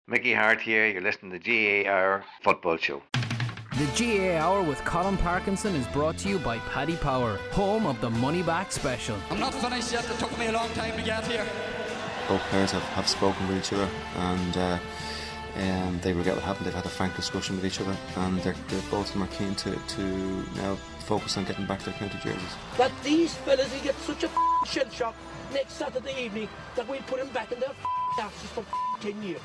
Mickey Hart here, you're listening to the GAA Hour Football Show. The GAA Hour with Colin Parkinson is brought to you by Paddy Power, home of the Money Back Special. I'm not finished yet, it took me a long time to get here. Both players have spoken with each other, and they regret what happened. They've had a frank discussion with each other, and they're both of them are keen to now focus on getting back their county jerseys. That these fellas will get such a shell shock next Saturday evening that we'll put them back in their asses for 10 years.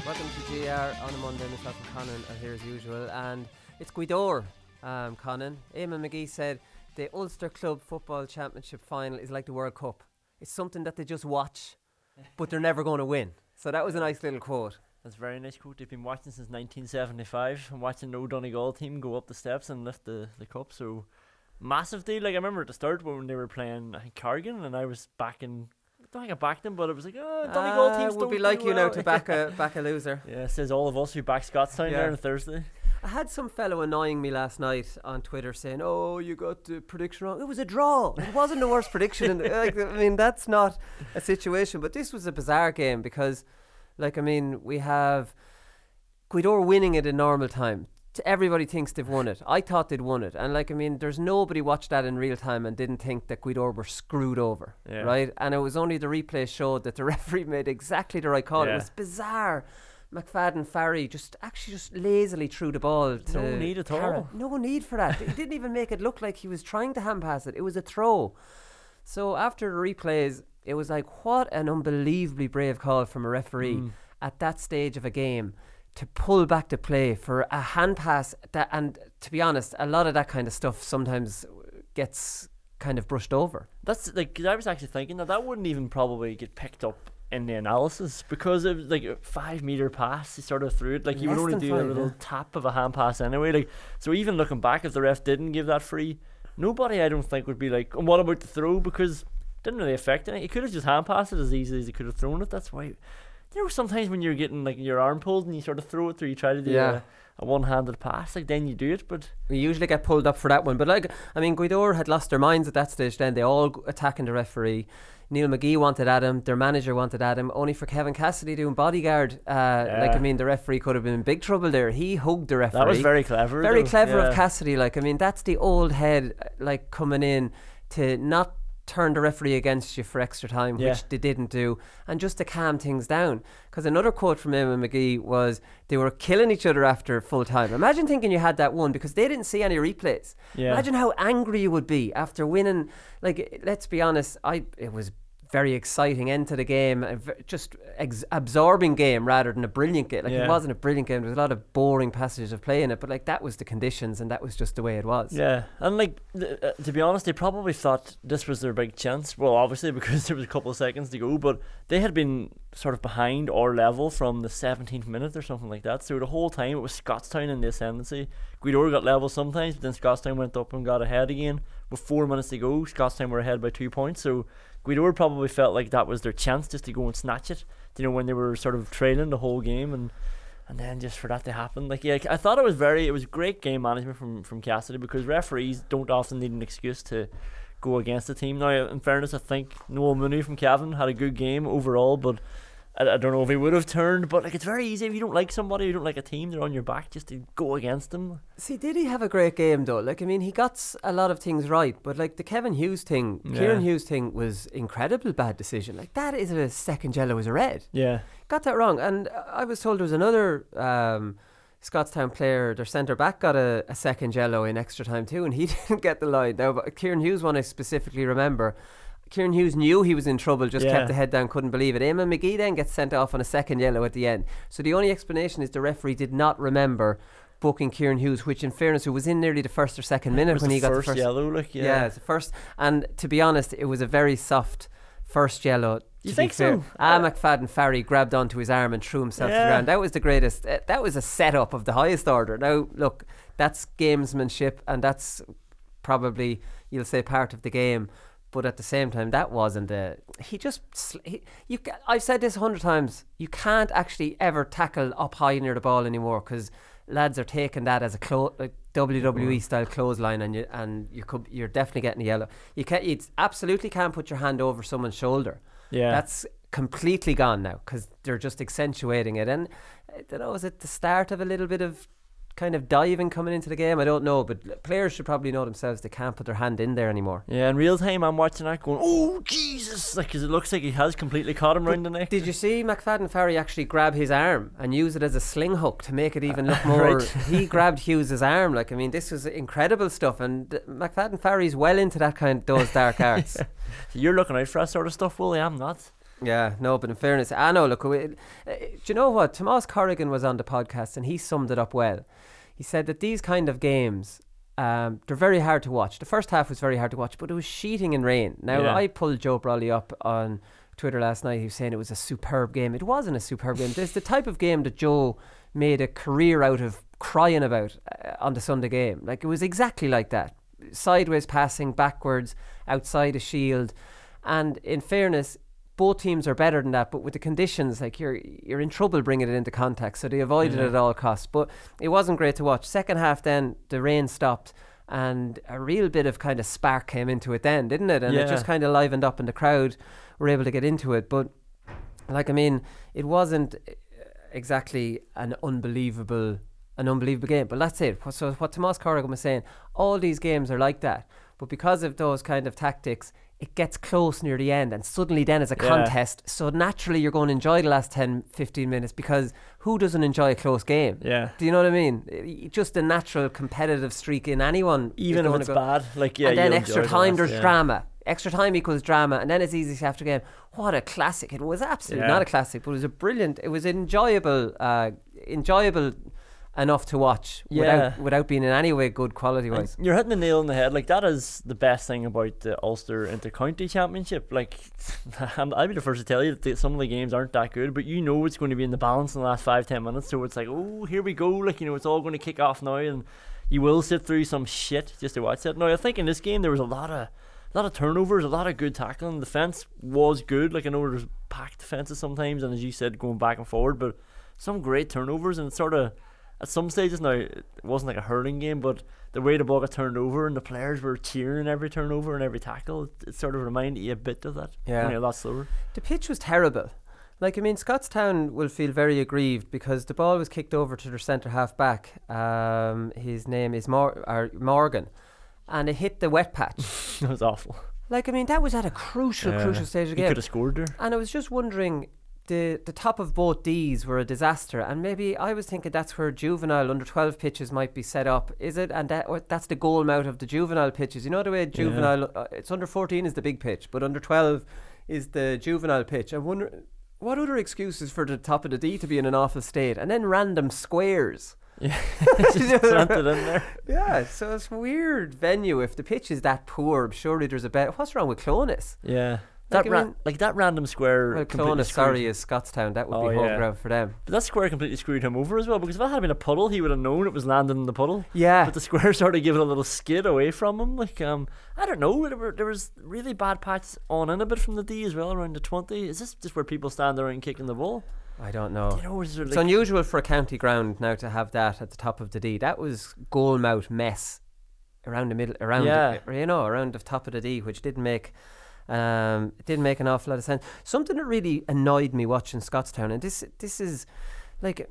Welcome to GR on a Monday. Myself and Conan are here as usual, and it's Gweedore. Conan, Eamon McGee said the Ulster Club Football Championship final is like the World Cup. It's something that they just watch, but they're never going to win. So that was a nice little quote. That's a very nice quote. They've been watching since 1975 and watching the Donegal team go up the steps and lift the cup. So massive deal. Like I remember at the start when they were playing, I think, Carrigan, and I was backing. I don't think I backed them, but it was like, Donegal teams would be like you now to back a loser. Yeah, it says all of us who back Scottstown there on Thursday. I had some fellow annoying me last night on Twitter saying, "Oh, you got the prediction wrong. It was a draw. It wasn't the worst prediction." That's not a situation. But this was a bizarre game because, we have Gweedore winning it in normal time. Everybody thinks they've won it. I thought they'd won it. And there's nobody watched that in real time and didn't think that Gweedore were screwed over, right? And it was only the replay showed that the referee made exactly the right call. It was bizarre. McFadden Farry just lazily threw the ball to no need at all. No need for that. He didn't even make it look like he was trying to hand pass it. It was a throw. So after the replays, it was like, what an unbelievably brave call from a referee at that stage of a game to pull back the play for a hand pass. And to be honest, a lot of that kind of stuff sometimes gets kind of brushed over. That's I was actually thinking that wouldn't even probably get picked up in the analysis because it was like a 5 metre pass. He sort of threw it. You would only do a little tap of a hand pass anyway. So even looking back, if the ref didn't give that free, nobody I don't think would be like, what about the throw? Because it didn't really affect anything. He could have just hand passed it as easily as he could have thrown it. That's why. Sometimes when you're getting your arm pulled and you sort of throw it through, you try to do a one-handed pass, then you do it, but we usually get pulled up for that one. But Gweedore had lost their minds at that stage. Then they all attacking the referee. Neil McGee wanted at him, their manager wanted at him, only for Kevin Cassidy doing bodyguard. The referee could have been in big trouble there. He hugged the referee. That was very clever. Very clever of Cassidy. That's the old head coming in to not turn the referee against you for extra time, which they didn't do, and just to calm things down. Because another quote from Eamon McGee was they were killing each other after full time. Imagine thinking you had that one because they didn't see any replays. Imagine how angry you would be after winning. Let's be honest, it was very exciting end to the game, just absorbing game rather than a brilliant game. It wasn't a brilliant game. There was a lot of boring passages of play in it, but that was the conditions and that was just the way it was. Yeah, and to be honest, they probably thought this was their big chance. Well, obviously because there was a couple of seconds to go, but they had been sort of behind or level from the 17th minute or something like that. So the whole time it was Scottstown in the ascendancy. Gweedore got level sometimes, but then Scottstown went up and got ahead again. With 4 minutes to go, Scottstown were ahead by 2 points. So Gweedore probably felt like that was their chance just to go and snatch it, when they were sort of trailing the whole game, and then just for that to happen. I thought it was great game management from Cassidy, because referees don't often need an excuse to go against the team. Now, in fairness, I think Noel Mooney from Cavan had a good game overall, but I don't know if he would have turned, but it's very easy if you don't like somebody, you don't like a team, they're on your back, just to go against them. See, did he have a great game though? He got a lot of things right, but the Kevin Hughes thing, Kieran Hughes thing was incredible bad decision. That is a second yellow as a red. Yeah. Got that wrong. And I was told there was another Scottstown player, their centre back, got a second yellow in extra time too, and he didn't get the line. Now, but Kieran Hughes one I specifically remember. Kieran Hughes knew he was in trouble, just kept the head down, couldn't believe it. Eamon McGee then gets sent off on a second yellow at the end. So the only explanation is the referee did not remember booking Kieran Hughes, which in fairness, it was in nearly the first or second minute when he got the first yellow. It's the first. And to be honest, it was a very soft first yellow. You think so? McFadden Farry grabbed onto his arm and threw himself to the ground. That was the greatest. That was a setup of the highest order. Now, look, that's gamesmanship, and that's probably, you'll say, part of the game. But at the same time, that wasn't I've said this 100 times. You can't actually ever tackle up high near the ball anymore, because lads are taking that as a WWE style clothesline, and you're definitely getting a yellow. You absolutely can't put your hand over someone's shoulder. Yeah, that's completely gone now because they're just accentuating it. And I don't know, is it the start of a little bit of kind of diving coming into the game? I don't know, but players should probably know themselves they can't put their hand in there anymore. Yeah, in real time I'm watching that going, oh Jesus, like, because it looks like he has completely caught him round the neck. Did you see McFadden Farry actually grab his arm and use it as a sling hook to make it even look more right. He grabbed Hughes's arm. Like, I mean, this was incredible stuff, and McFadden Farry's well into that those dark arts. Yeah. You're looking out for that sort of stuff, Willie. I'm not. Yeah, no, but in fairness, I know, look, do you know what? Tomás Corrigan was on the podcast and he summed it up well. He said that these kind of games, they're very hard to watch. The first half was very hard to watch, but it was sheeting in rain. Now, I pulled Joe Brawley up on Twitter last night. He was saying it was a superb game. It wasn't a superb game. It's the type of game that Joe made a career out of crying about on the Sunday game. Like, it was exactly like that. Sideways passing, backwards, outside a shield. And in fairness, both teams are better than that, but with the conditions, like, you're in trouble bringing it into contact, so they avoided it at all costs. But it wasn't great to watch. Second half then, the rain stopped and a real bit of kind of spark came into it then, didn't it? And it just kind of livened up and the crowd were able to get into it. But, like, I mean, it wasn't exactly an unbelievable game. But that's it. So what Tomás Corrigan was saying, all these games are like that. But because of those kind of tactics, it gets close near the end and suddenly then it's a contest. So naturally you're going to enjoy the last 10, 15 minutes, because who doesn't enjoy a close game? Yeah. Do you know what I mean? Just a natural competitive streak in anyone. Even if it's bad. Like, yeah, and then extra time, there's drama. Extra time equals drama, and then it's easy after game. What a classic. It was absolutely not a classic, but it was it was enjoyable enough to watch without being in any way good quality wise. You're hitting the nail on the head. Like, that is the best thing about the Ulster Inter-County Championship. Like, I'll be the first to tell you that some of the games aren't that good, but you know it's going to be in the balance in the last 5-10 minutes, so it's like, oh, here we go, like, you know, it's all going to kick off now, and you will sit through some shit just to watch it. Now, I think in this game there was a lot of turnovers, a lot of good tackling. The defence was good. Like, I know there's packed defences sometimes, and as you said, going back and forward, but some great turnovers. And it's sort of, at some stages now, it wasn't like a hurling game, but the way the ball got turned over and the players were cheering every turnover and every tackle, it sort of reminded you a bit of that. Yeah. Only a lot slower. The pitch was terrible. Like, I mean, Scottstown will feel very aggrieved because the ball was kicked over to their centre half back. His name is Morgan. And it hit the wet patch. That was awful. Like, I mean, that was at a crucial stage of the game. He could have scored there. And I was just wondering, the top of both Ds were a disaster, and maybe I was thinking that's where juvenile under-12 pitches might be set up, is it? And that's the goal mouth of the juvenile pitches. You know the way juvenile, it's under-14 is the big pitch, but under-12 is the juvenile pitch. I wonder, what other excuses for the top of the D to be in an awful state? And then random squares. Yeah, just planted in there. Yeah, so it's a weird venue. If the pitch is that poor, surely there's a better. What's wrong with Clones? Yeah. Like, that random square. Well, Clones, sorry, is Scottstown. That would be home ground for them. But that square completely screwed him over as well, because if that had been a puddle, he would have known it was landing in the puddle. Yeah. But the square sort of gave it a little skid away from him. Like, I don't know. There was really bad patches on in a bit from the D as well, around the 20. Is this just where people stand there and kicking the ball? I don't know. You know, it's unusual for a county ground now to have that at the top of the D. That was goal mouth mess around the middle, around the top of the D, which didn't make an awful lot of sense. Something that really annoyed me watching Scottstown, and this is like,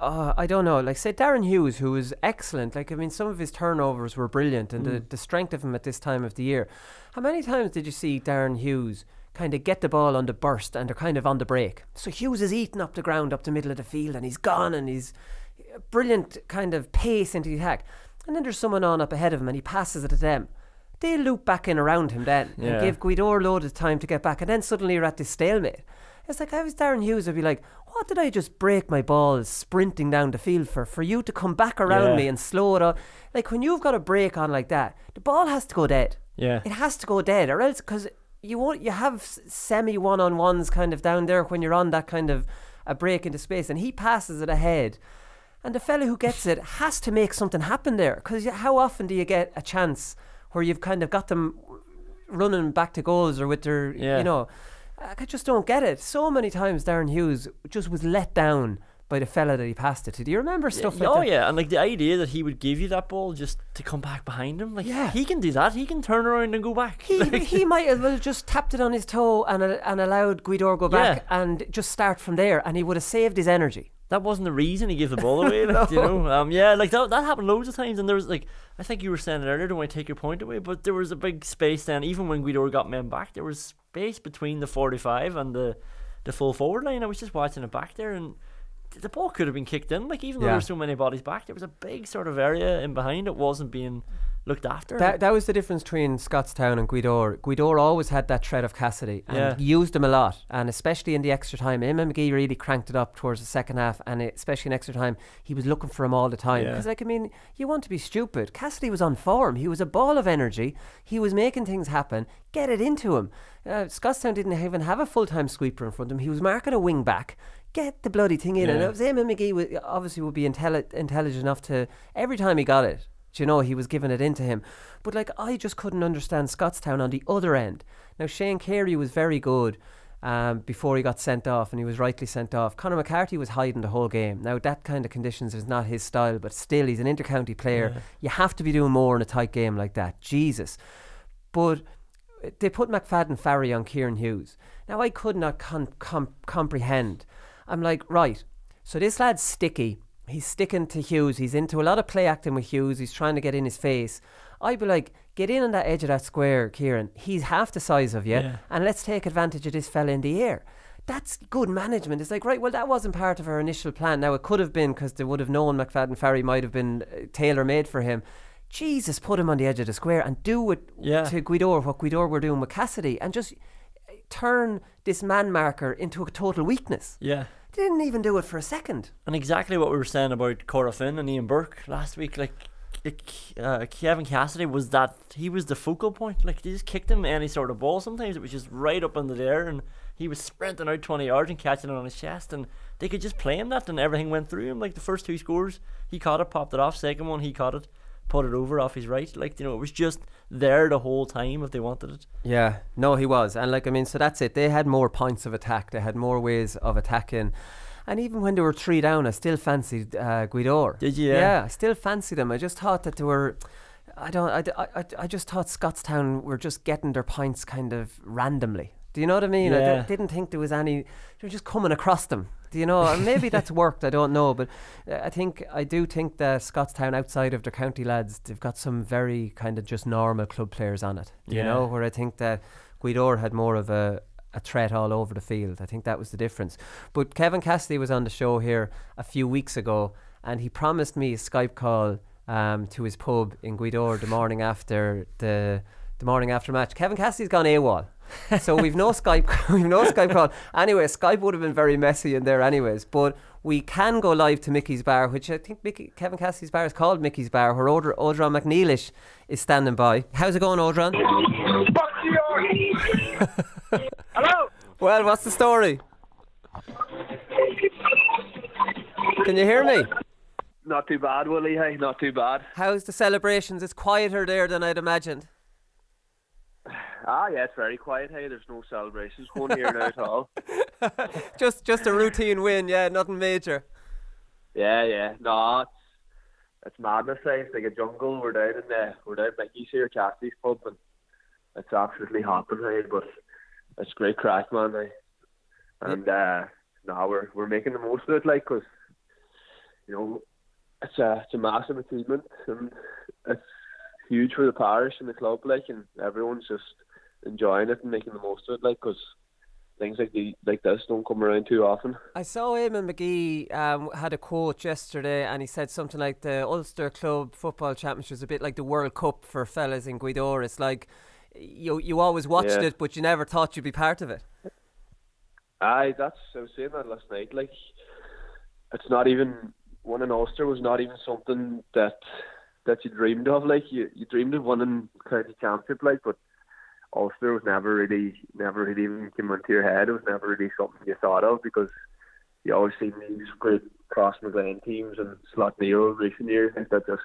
I don't know, like, say Darren Hughes, who was excellent. Like, I mean, some of his turnovers were brilliant, and the strength of him at this time of the year. How many times did you see Darren Hughes kind of get the ball on the burst and they're kind of on the break? So Hughes is eating up the ground up the middle of the field, and he's gone, and he's brilliant kind of pace into the attack. And then there's someone on up ahead of him and he passes it to them. They loop back in around him then and give Gweedore loads of time to get back, and then suddenly you're at this stalemate. It's like, I was Darren Hughes, I'd be like, what did I just break my balls sprinting down the field for you to come back around me and slow it up? Like, when you've got a break on like that, the ball has to go dead. Yeah. It has to go dead, or else, because you have semi one-on-ones kind of down there when you're on that kind of a break into space, and he passes it ahead, and the fella who gets it has to make something happen there, because how often do you get a chance where you've kind of got them running back to goals, or with their, you know, I just don't get it. So many times Darren Hughes just was let down by the fella that he passed it to. Do you remember stuff like that? Oh yeah, and like the idea that he would give you that ball just to come back behind him, like he can do that. He can turn around and go back. He might as well just tapped it on his toe and allowed Gweedore go back and just start from there, and he would have saved his energy. That wasn't the reason he gave the ball away, like, you know. Like that happened loads of times, and there was like, I think you were saying it earlier, don't want to take your point away, but there was a big space then, even when Gweedore got men back, there was space between the 45 and the full forward line. I was just watching it back there, and the ball could have been kicked in, like, even though there were so many bodies back, there was a big sort of area in behind it wasn't being looked after. That was the difference between Scottstown and Gweedore. Gweedore always had that threat of Cassidy and used him a lot, and especially in the extra time. Eamonn McGee really cranked it up towards the second half, and especially in extra time he was looking for him all the time, because like, I mean, you want to be stupid. Cassidy was on form, he was a ball of energy, he was making things happen. Get it into him. Scottstown didn't even have a full-time sweeper in front of him. He was marking a wing back. Get the bloody thing in. And it was Eamonn McGee obviously would be intelligent enough to, every time he got it, you know, he was giving it into him. But like, I just couldn't understand Scottstown on the other end. Now Shane Carey was very good before he got sent off, and he was rightly sent off. Conor McCarthy was hiding the whole game. Now that kind of conditions is not his style, but still he's an inter-county player. You have to be doing more in a tight game like that. Jesus. But they put McFadden Farry on Kieran Hughes. Now I could not comprehend. I'm like, right, so this lad's sticky. He's sticking to Hughes. He's into a lot of play acting with Hughes. He's trying to get in his face. I'd be like, get in on that edge of that square, Kieran. He's half the size of you, and let's take advantage of this fella in the air. That's good management. It's like, right, well, that wasn't part of our initial plan. Now, it could have been, because they would have known McFadden Farry might have been tailor-made for him. Jesus, put him on the edge of the square and do it to Gweedore, what Gweedore were doing with Cassidy, and just turn this man marker into a total weakness. They didn't even do it for a second. And exactly what we were saying about Cora Finn and Ian Burke last week, like Kevin Cassidy was he was the focal point. Like, they just kicked him any sort of ball. Sometimes it was just right up into the air, and he was sprinting out 20 yards and catching it on his chest, and they could just play him that, and everything went through him. Like, the first two scores, he caught it, popped it off. Second one, he caught it, put it over off his right. Like, you know, it was just there the whole time if they wanted it. Yeah, no, he was. And like, I mean, so that's it. They had more points of attack. They had more ways of attacking. And even when they were 3 down, I still fancied Gweedore. Did you? Yeah, I still fancied them. I just thought that they were... I just thought Scottstown were just getting their points kind of randomly. Do you know what I mean? I didn't think there was any... They were just coming across them. Do you know? And maybe that's worked, I don't know. But I do think that Scottstown, outside of their county lads, they've got some very kind of just normal club players on it. Do you know? Where I think that Gweedore had more of a threat all over the field. I think that was the difference. But Kevin Cassidy was on the show here a few weeks ago, and he promised me a Skype call to his pub in Gweedore the morning after the morning after match. Kevin Cassidy's gone AWOL. So we've no Skype call. Anyway, Skype would have been very messy in there anyways, but we can go live to Mickey's Bar, which I think Kevin Cassidy's bar is called Mickey's Bar, where Odhran McNeilish is standing by. How's it going, Odhran? Hello. Well, what's the story? Can you hear me? Not too bad, Willie. Hey, not too bad. How's the celebrations? It's quieter there than I'd imagined. Yeah, it's very quiet. Hey, there's no celebrations going here now at all. just a routine win, nothing major. Yeah. No, it's madness. Hey, it's like a jungle. We're down Mickey's here, Cassidy's pub, and it's absolutely hopping. Hey, but it's great crack, man. Hey. And we're making the most of it, like, because you know it's a massive achievement, and it's huge for the parish and the club, like, and everyone's just enjoying it and making the most of it, like, because things like this don't come around too often. I saw Eamonn McGee had a quote yesterday, and he said something like the Ulster Club Football Championship is a bit like the World Cup for fellas in Gweedore. It's like you always watched it, but you never thought you'd be part of it. I was saying that last night. Like, it's not even, winning Ulster was not even something that you dreamed of. Like, you dreamed of winning county championship, like, but Ulster was never really even came into your head. It was never really something you thought of, because you always seen these great Cross McGlenn teams and Slot Neil in recent years. I think that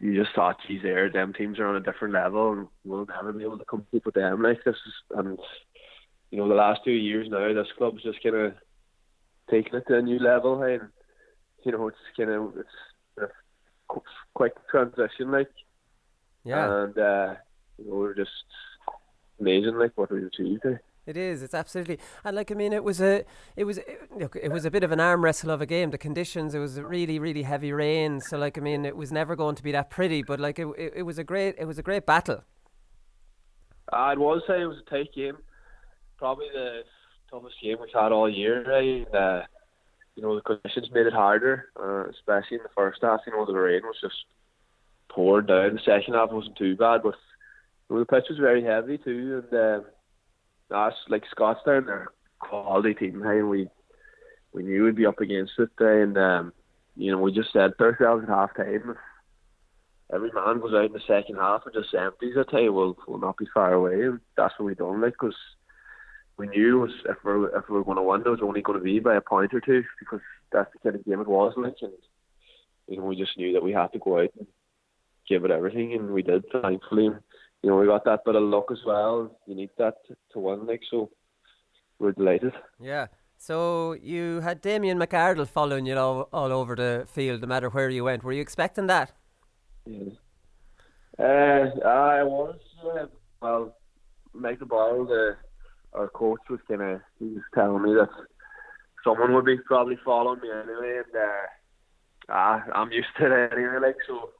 you just thought, geez, them teams are on a different level and we'll never be able to compete with them. Like, this is, and you know, the last 2 years now, this club's just kind of taking it to a new level, and it's kind of quite a transition, like. Yeah. And we're just amazing, like what we've achieved. It is. It's absolutely. And like, I mean, it was a bit of an arm wrestle of a game. The conditions, it was a really, really heavy rain. So like, I mean, it was never going to be that pretty. But like, it was a great battle. I'd want to say it was a tight game. Probably the toughest game we've had all year. Right? The conditions made it harder, especially in the first half. The rain was just poured down. The second half wasn't too bad, but the pitch was very heavy too. And us, like Scots down there, quality team, and we knew we'd be up against it. And we just said to ourselves at half time, if every man goes out in the second half and just empties it, we'll not be far away. And that's what we done, like, because we knew if we were going to win, it was only going to be by a point or two, because that's the kind of game it was, like. And we just knew that we had to go out and give it everything, and we did, thankfully. We got that bit of luck as well. You need that to win, like, so we're delighted. Yeah. So you had Damien McArdle following you all over the field, no matter where you went. Were you expecting that? Yeah. I was. Well, Michael Boyle, our coach, he was telling me that someone would be probably following me anyway, and I'm used to it anyway, like, so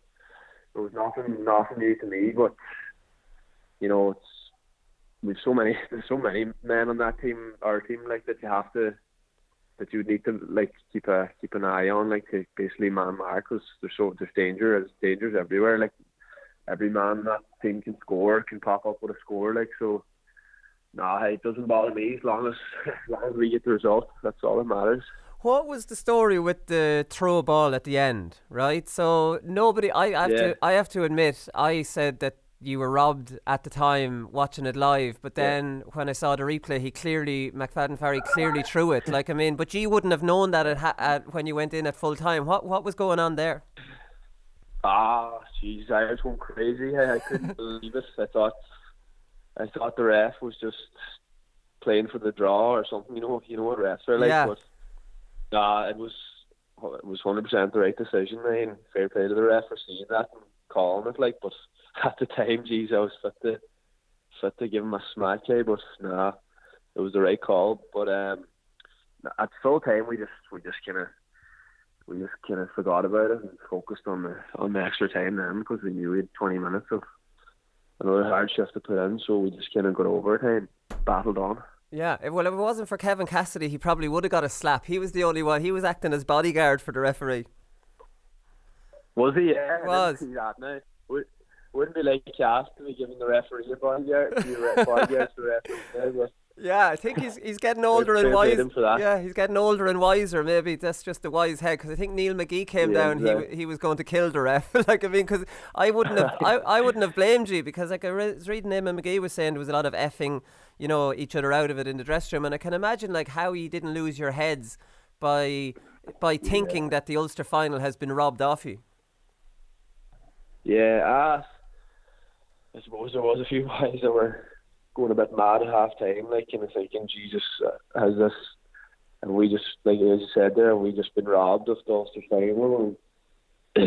it was nothing new to me, but there's so many men on that team, our team, like, that you would need to, like, keep an eye on, like, to basically man mark, because there's dangers everywhere, like, every man on that team can pop up with a score, like, so it doesn't bother me as long as we get the result. That's all that matters. What was the story with the throw ball at the end, right? So I have to admit, I said that you were robbed at the time watching it live, but then when I saw the replay, McFadden Ferry clearly threw it. Like, I mean, but you wouldn't have known that when you went in at full time. What was going on there? Jeez, I was going crazy. I couldn't believe it. I thought the ref was just playing for the draw or something. You know what refs are like. Yeah. But it was 100% the right decision. And fair play to the ref for seeing that and calling it, like. But at the time, geez, I was fit to give him a smack, but it was the right call. But at full time, we just kind of forgot about it and focused on the extra time then, because we knew we had 20 minutes of another hard shift to put in, so we just kind of got over it and battled on. Yeah, well, if it wasn't for Kevin Cassidy, he probably would have got a slap. He was the only one. He was acting as bodyguard for the referee. Was he? Yeah, he was. I didn't see that now. Wouldn't be like Cass to be giving the referee a bodyguard. Bodyguard's the referee. Yeah, I think he's getting older and wiser. Yeah, he's getting older and wiser. Maybe that's just the wise head, because I think Neil McGee came down. Exactly. He was going to kill the ref. Like, I mean, because I wouldn't have blamed you, because like I was reading Eamonn McGee was saying there was a lot of effing, each other out of it in the dressing room, and I can imagine like how you didn't lose your heads by thinking that the Ulster final has been robbed off you. Yeah, I suppose there was a few guys that were going a bit mad at half time, like, and thinking, Jesus, has this, and we just, like as you said there, we just been robbed of the Ulster final. But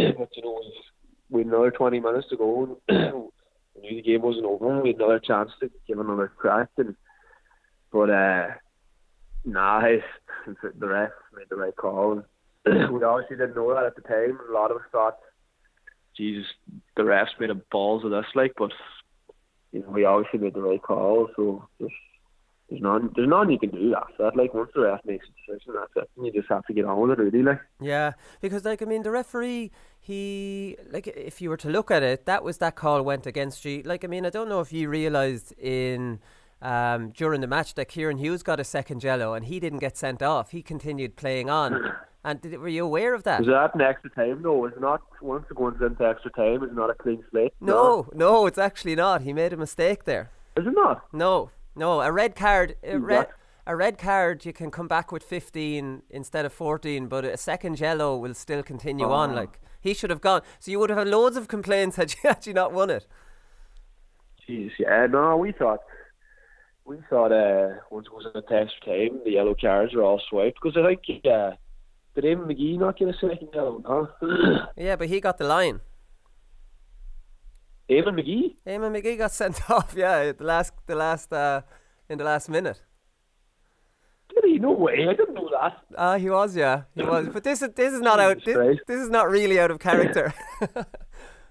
we had another 20 minutes to go, and we knew the game wasn't over. We had another chance to give another crack, but the ref made the right call. And we obviously didn't know that at the time. A lot of us thought, Jesus, the refs made a balls of this, like, but we obviously made the right call, so there's none you can do after that. Like, once the ref makes a decision, that's it. And you just have to get on with it, really, like. Yeah, because, like, I mean, the referee, he, like, if you were to look at it, that call went against you. Like, I mean, I don't know if you realised during the match that Kieran Hughes got a second yellow and he didn't get sent off. He continued playing on. And were you aware of that? Was that an extra time? No, it's not. Once it goes into extra time, it's not a clean slate. No, it's actually not. He made a mistake there. Is it not? No. A red card. A red card, you can come back with 15 instead of 14, but a second yellow will still continue on. Like, he should have gone. So you would have had loads of complaints had you not won it. Jeez, yeah. No, we thought we thought once it was in a test time, the yellow cards were all swiped, because I think did Eamon McGee not get a second yellow? No. Yeah, but he got the line. Eamon McGee? Eamon McGee got sent off. Yeah, in the last minute. Did he? No way! I didn't know that. He was. Yeah, he was. But this is not out. This is not really out of character.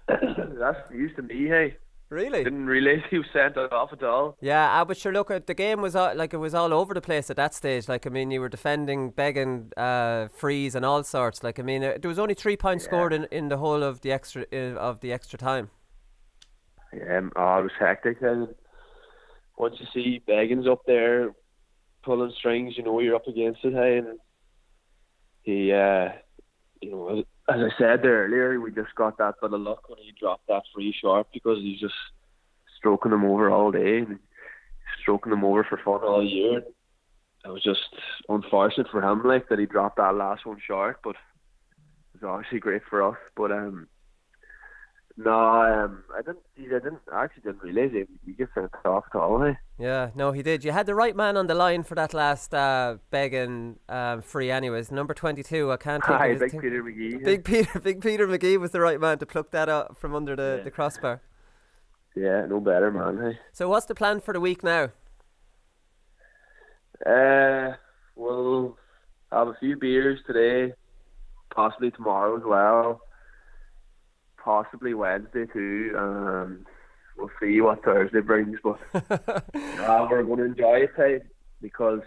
That's news to me. Hey. Really? Didn't realise he was sent off at all. Yeah, but sure, look, the game was it was all over the place at that stage. Like, I mean, you were defending, begging, frees and all sorts. Like, I mean, there was only 3 points scored in the whole of the extra time. Yeah, it was hectic. And once you see Beggins up there pulling strings, you know you're up against it. Hey, and he, you know, as I said there earlier, we just got that bit of luck when he dropped that free sharp, because he's just stroking them over all day and stroking them over for fun all year. It was just unfortunate for him, like, that he dropped that last one short, but it was obviously great for us. But I actually didn't realise he get sent off at all. Hey? Yeah, no, he did. You had the right man on the line for that last begging free, anyways. Number 22. I can't think of his Big Peter McGee. Big Peter McGee was the right man to pluck that up from under the crossbar. Yeah, no better, man. Hey. So, what's the plan for the week now? We'll have a few beers today, possibly tomorrow as well. Possibly Wednesday too. We'll see what Thursday brings, but we're going to enjoy it, hey, because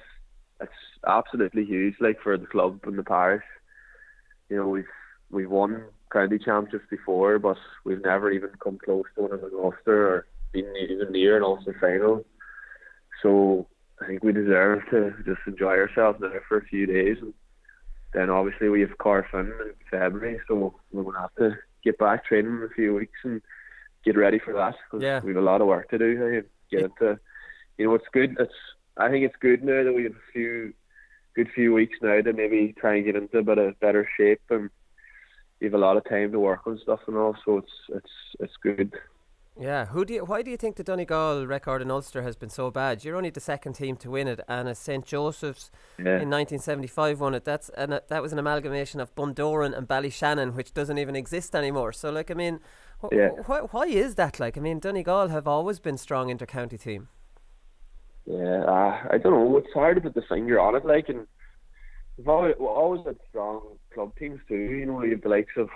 it's absolutely huge, like, for the club and the parish. You know, we've won county championships before, but we've never even come close to one in Ulster or been even near an Ulster final. So I think we deserve to just enjoy ourselves there for a few days, and then obviously we have Carfin in February, so we're going to have to get back training in a few weeks and get ready for that, because we have a lot of work to do. Hey, and get into, you know, it's good. I think it's good now that we have a good few weeks now to maybe try and get into a bit of better shape, and you have a lot of time to work on stuff and all. So it's good. Yeah, why do you think the Donegal record in Ulster has been so bad? You're only the second team to win it, and as St Joseph's in 1975 won it. That was an amalgamation of Bundoran and Ballyshannon, which doesn't even exist anymore. So, like, I mean, why is that? Like, I mean, Donegal have always been strong inter-county team. Yeah, I don't know. It's hard to put the finger on it. Like, and we've always had strong club teams too. You know, you have the likes of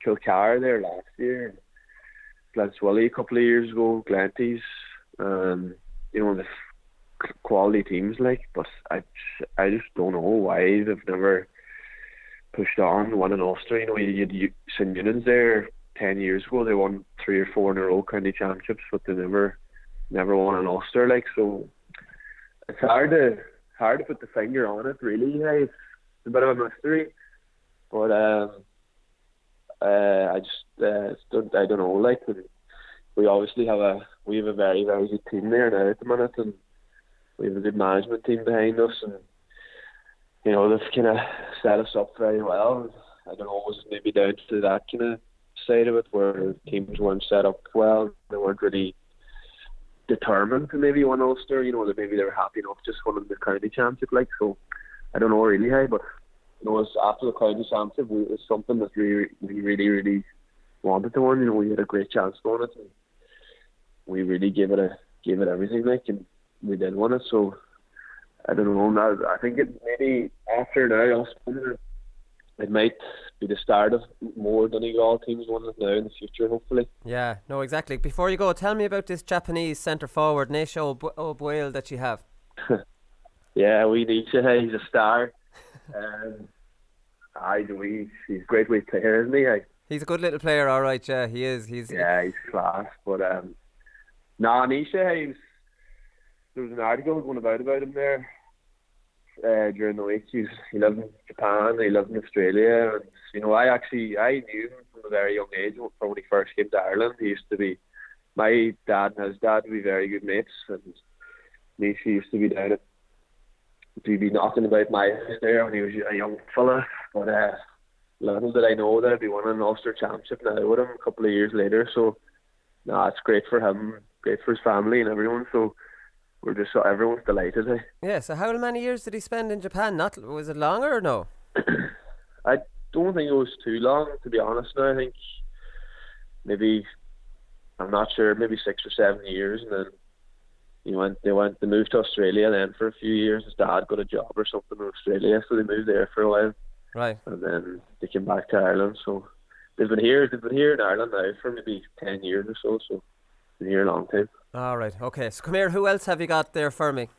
Kildare there last year, Glenswilly a couple of years ago, Glanties, you know, the quality teams, like, but I just don't know why they've never pushed on, won in Ulster. You know, you had St Eunan's there 10 years ago, they won 3 or 4 in a row county championships, but they never won in Ulster, like, so it's hard to put the finger on it, really. Hey, it's a bit of a mystery, but I don't know, like, we obviously have a very, very good team there now at the minute, and we have a good management team behind us, and you know, they've kind of set us up very well. I don't know, was it maybe down to that kind of side of it, where teams weren't set up well, they weren't really determined to maybe win Ulster, you know, that maybe they were happy enough just winning the county championship, like, so I don't know really, hey, but you know, after the county championship, it's something that we really, really wanted to win. You know, we had a great chance to win it, and we really gave it everything, like, and we did win it. So I don't know. Now I think it maybe after now, it might be the start of more Donegal teams winning it now in the future, hopefully. Yeah, no, exactly. Before you go, tell me about this Japanese centre forward, Nisho Obwale, that you have. Yeah, we need to. Hey, he's a star. He's a great weight player, isn't he? He's a good little player, all right. Yeah, he is. He's class. But Nisha, there was an article going about him there during the week. He lived in Japan, he lived in Australia, and you know, I knew him from a very young age. From when he first came to Ireland, he used to be, my dad and his dad would be very good mates, and Nisha used to be down at, to be knocking about my house there when he was a young fella. But little did I know that I'd be winning an Ulster championship now with him a couple of years later. So it's great for him, great for his family and everyone. So we're just so everyone's delighted. Yeah. So how many years did he spend in Japan? Was it longer or no? I don't think it was too long, to be honest. Now I think maybe, I'm not sure, maybe 6 or 7 years, and then they moved to Australia then for a few years. His dad got a job or something in Australia, so they moved there for a while. Right. And then they came back to Ireland. So they've been here in Ireland now for maybe 10 years or so. So been here a long time. All right. Okay. So come here. Who else have you got there for me?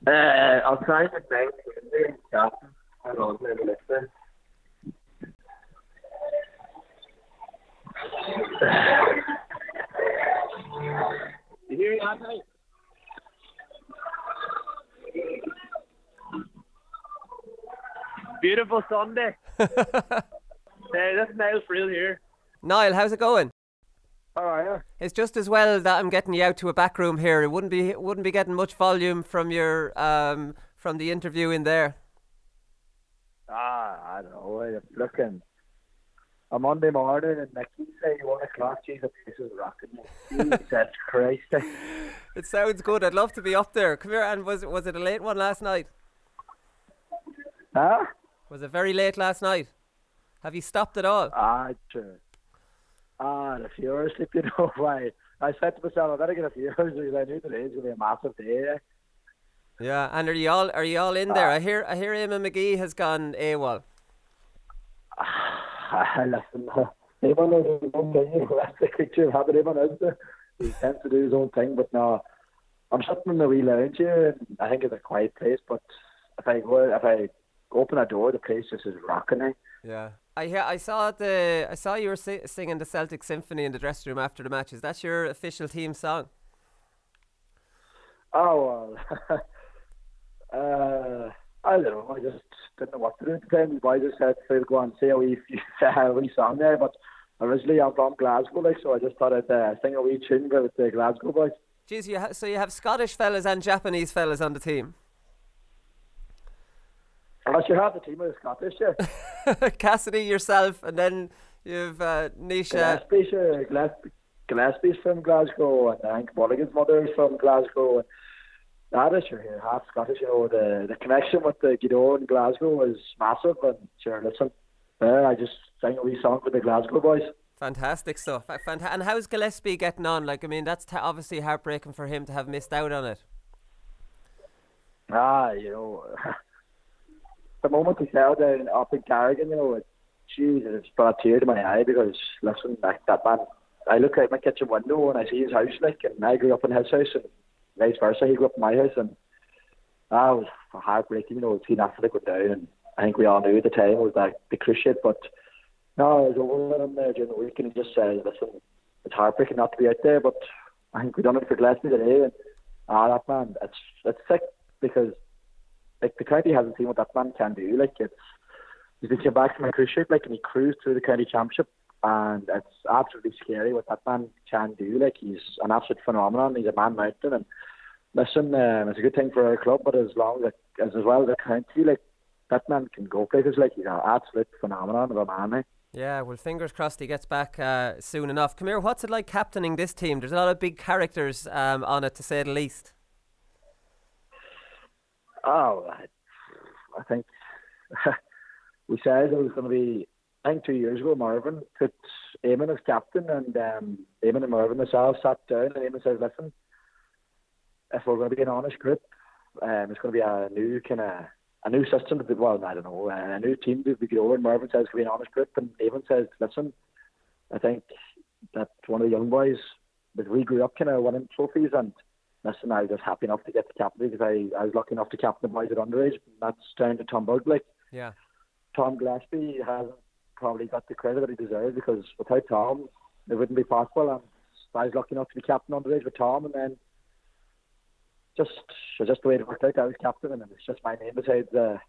I'll try and get down to captain. Hold on, let me listen. You hear me that night? Beautiful Sunday. Hey, this is Niall Friel here. Niall, how's it going? How are you? It's just as well that I'm getting you out to a back room here. It wouldn't be getting much volume from your from the interview in there. I don't know. Looking, a Monday morning and Mickey say 1 o'clock. Jesus, this is rocking. Jesus Christ! It sounds good. I'd love to be up there. Come here. And was it a late one last night? Huh? Was it very late last night? Have you stopped at all? Sure. The few hours sleep, you know why? I said to myself, I better get a few hours because I knew today was going to be a massive day. Yeah, and are you all in there? I hear Eamon McGee has gone AWOL. Listen, Eamon knows his own thing. That's the picture of Eamon is there. He tends to do his own thing, but no, I'm sitting in the wee lounge here, and I think it's a quiet place. But if I open a door, the place just is rocking. Yeah, I saw you were singing the Celtic Symphony in the dressing room after the match. Is that your official team song? Oh well, I don't know. I just didn't know what to do at the time. The boys just said, "Phil, go and say a wee song there." But originally I'm from Glasgow, so I just thought I'd sing a wee tune with the Glasgow boys. Jeez, so you have Scottish fellas and Japanese fellas on the team. Unless you have the team with Scottish, yeah. Cassidy, yourself, and then you've Nisha. Gillespie's from Glasgow, and I think Mulligan's mother is from Glasgow. And that is here, half Scottish. You know, the connection with the Gweedore in Glasgow is massive. And sure, listen, I just sang a wee song with the Glasgow boys. Fantastic stuff. And how's Gillespie getting on? Like, I mean, that's obviously heartbreaking for him to have missed out on it. You know. The moment he fell down up in Carrigan, you know, Jesus, it's brought a tear to my eye because, listen, that man, I look out my kitchen window and I see his house, and I grew up in his house, and vice versa, he grew up in my house, and that was heartbreaking, you know, to see that fella go down, and I think we all knew at the time it was like the cruise ship, but no, I was over with him there during the week, and he just said, listen, it's heartbreaking not to be out there, but I think we done it for Gillespie today, and that man, it's sick because like the county hasn't seen what that man can do. Like he came back from a cruise ship, and he cruised through the county championship, and it's absolutely scary what that man can do. Like he's an absolute phenomenon. He's a man mountain, and listen, it's a good thing for our club, but as well as the county, like that man can go places. Like he's an absolute phenomenon of a man. Yeah, well, fingers crossed he gets back soon enough. Come here, what's it like captaining this team? There's a lot of big characters on it, to say the least. Oh, I think we said it was going to be, I think 2 years ago, Marvin put Eamon as captain, and Eamon and Marvin themselves sat down, and Eamon says, listen, if we're going to be an honest group, it's going to be a new system, a new team to be over, and Marvin says it's going to be an honest group, and Eamon says, listen, I think that one of the young boys, that we grew up kind of winning trophies, and listen, I was just happy enough to get the captain because I was lucky enough to captain the boys at underage. And that's down to Tom Bug. Yeah. Tom Gillespie hasn't probably got the credit that he deserves because without Tom, it wouldn't be possible. And I was lucky enough to be captain underage with Tom, and then just the way it worked out, I was captain, and it's just my name beside the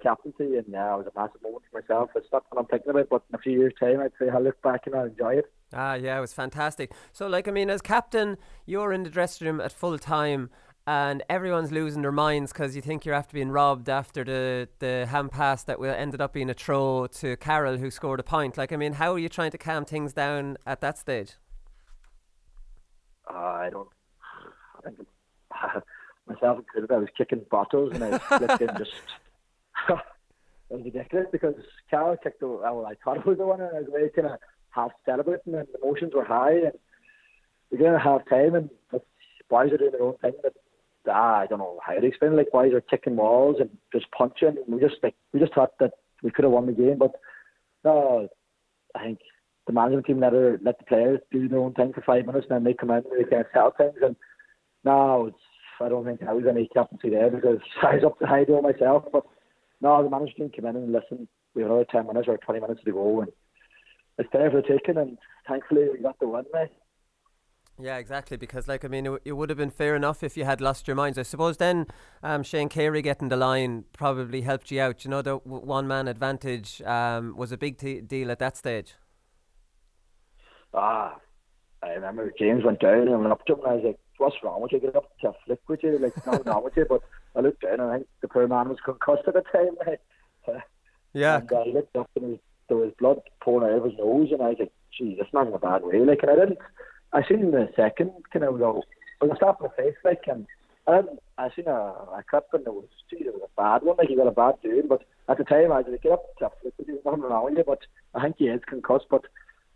captaincy. And yeah, it was a massive moment for myself. It's not what I'm thinking about, but in a few years' time, I'd say I'll look back and I'll enjoy it. Yeah, it was fantastic. So, like, I mean, as captain, you're in the dressing room at full time, and everyone's losing their minds because you think you're after being robbed after the hand pass that ended up being a throw to Carroll, who scored a point. Like, I mean, how are you trying to calm things down at that stage? I and myself included, I was kicking bottles and I was flipping just. It was ridiculous because Carol kicked the. Well, I thought it was the one, and I was way kind of half celebrating, and the emotions were high, and we're going to have time, and the boys are doing their own thing. But I don't know how to explain it. Like, boys are kicking walls and just punching. And we just thought that we could have won the game, but no, I think the management team let the players do their own thing for 5 minutes, and then they come in and they kind of sell things. And no, I don't think I was any captaincy there because I was up to high door myself. But no, the management team came in and listened. We had another 10 minutes or 20 minutes to go, and it's there for the taking. And thankfully, we got the win, mate. Yeah, exactly, because like, I mean, it would have been fair enough if you had lost your minds. I suppose then Shane Carey getting the line probably helped you out. You know, the one-man advantage was a big deal at that stage. I remember James went down and I went up to him and I was like, what's wrong with you? Get up to a flick with you, like, nothing wrong with you. But I looked down and I think the poor man was concussed at the time, mate. Yeah. And I looked up and there was blood pouring out of his nose, and I was like, gee, this man's in a bad way. Like, and I seen the second kind of go, I was slapped in the face, like, and I seen a clip, and it was a bad one, like, he got a bad dude, but at the time I was like, get up to a flick with you, nothing wrong with you, but I think he is concussed, but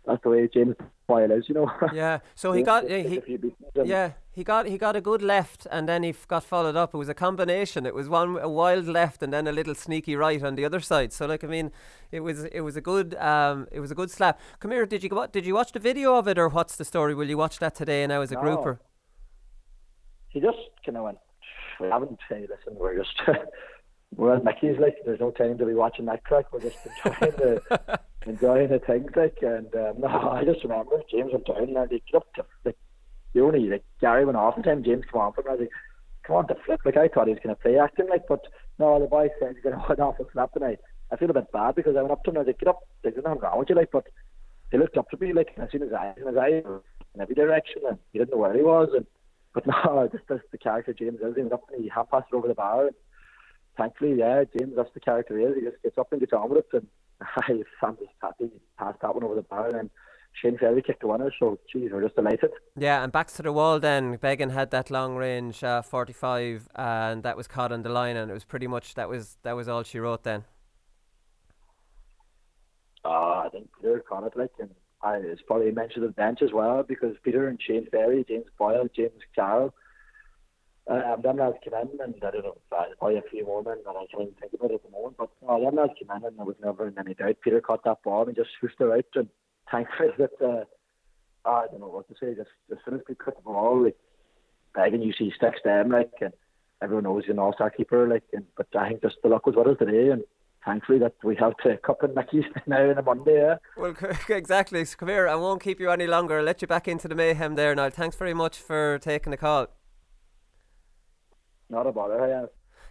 that's the way James Boyle is, you know. Yeah, so he got he got a good left, and then he got followed up. It was a combination. It was a wild left and then a little sneaky right on the other side. So like, I mean, it was a good slap. Come here, did you watch the video of it, or what's the story? Will you watch that today now as a grouper? He just kind of went, we haven't said, listen, we're just we're at Mickey's, like, there's no time to be watching that crack. We're just enjoying the things, like, and no, I just remember James went down and they get up to, like, Gary went off, and then James come on for him, and I was like, come on to flip, like, I thought he was going to play acting, like, but no, the boy said he's going to went off and slap, and I feel a bit bad because I went up to him and I was like, get up, there's nothing wrong with you, like, but he looked up to me, like, and I seen his eyes were in every direction, and he didn't know where he was, but no, just the character James is. He went up and he half-passed it over the bar, and thankfully, yeah, James, that's the character he is. He just gets up and gets on with it, and I'm just happy he passed that one over the bar, and then Shane Ferry kicked the winner, so geez, we're just delighted. Yeah, and backs to the wall then. Began had that long range 45, and that was caught on the line, and it was pretty much that was all she wrote then. I think Peter caught it, like, and it's probably mentioned the bench as well, because Peter and Shane Ferry, James Boyle, James Carroll, them lads came in, and I don't know, probably a few more men that I can't even think about at the moment, but them lads came in and there was never any doubt. Peter caught that ball and just swooshed her out, and thankfully that I don't know what to say, just as soon as we cut the ball, like, begging, you see sticks them, like, and everyone knows he's an all-star keeper, like, but I think just the luck was with us today, and thankfully that we have to cup in Mickey's now on a Monday. Yeah. Well, exactly. So come here, I won't keep you any longer. I'll let you back into the mayhem there, Niall. Thanks very much for taking the call. Not a bother, yeah.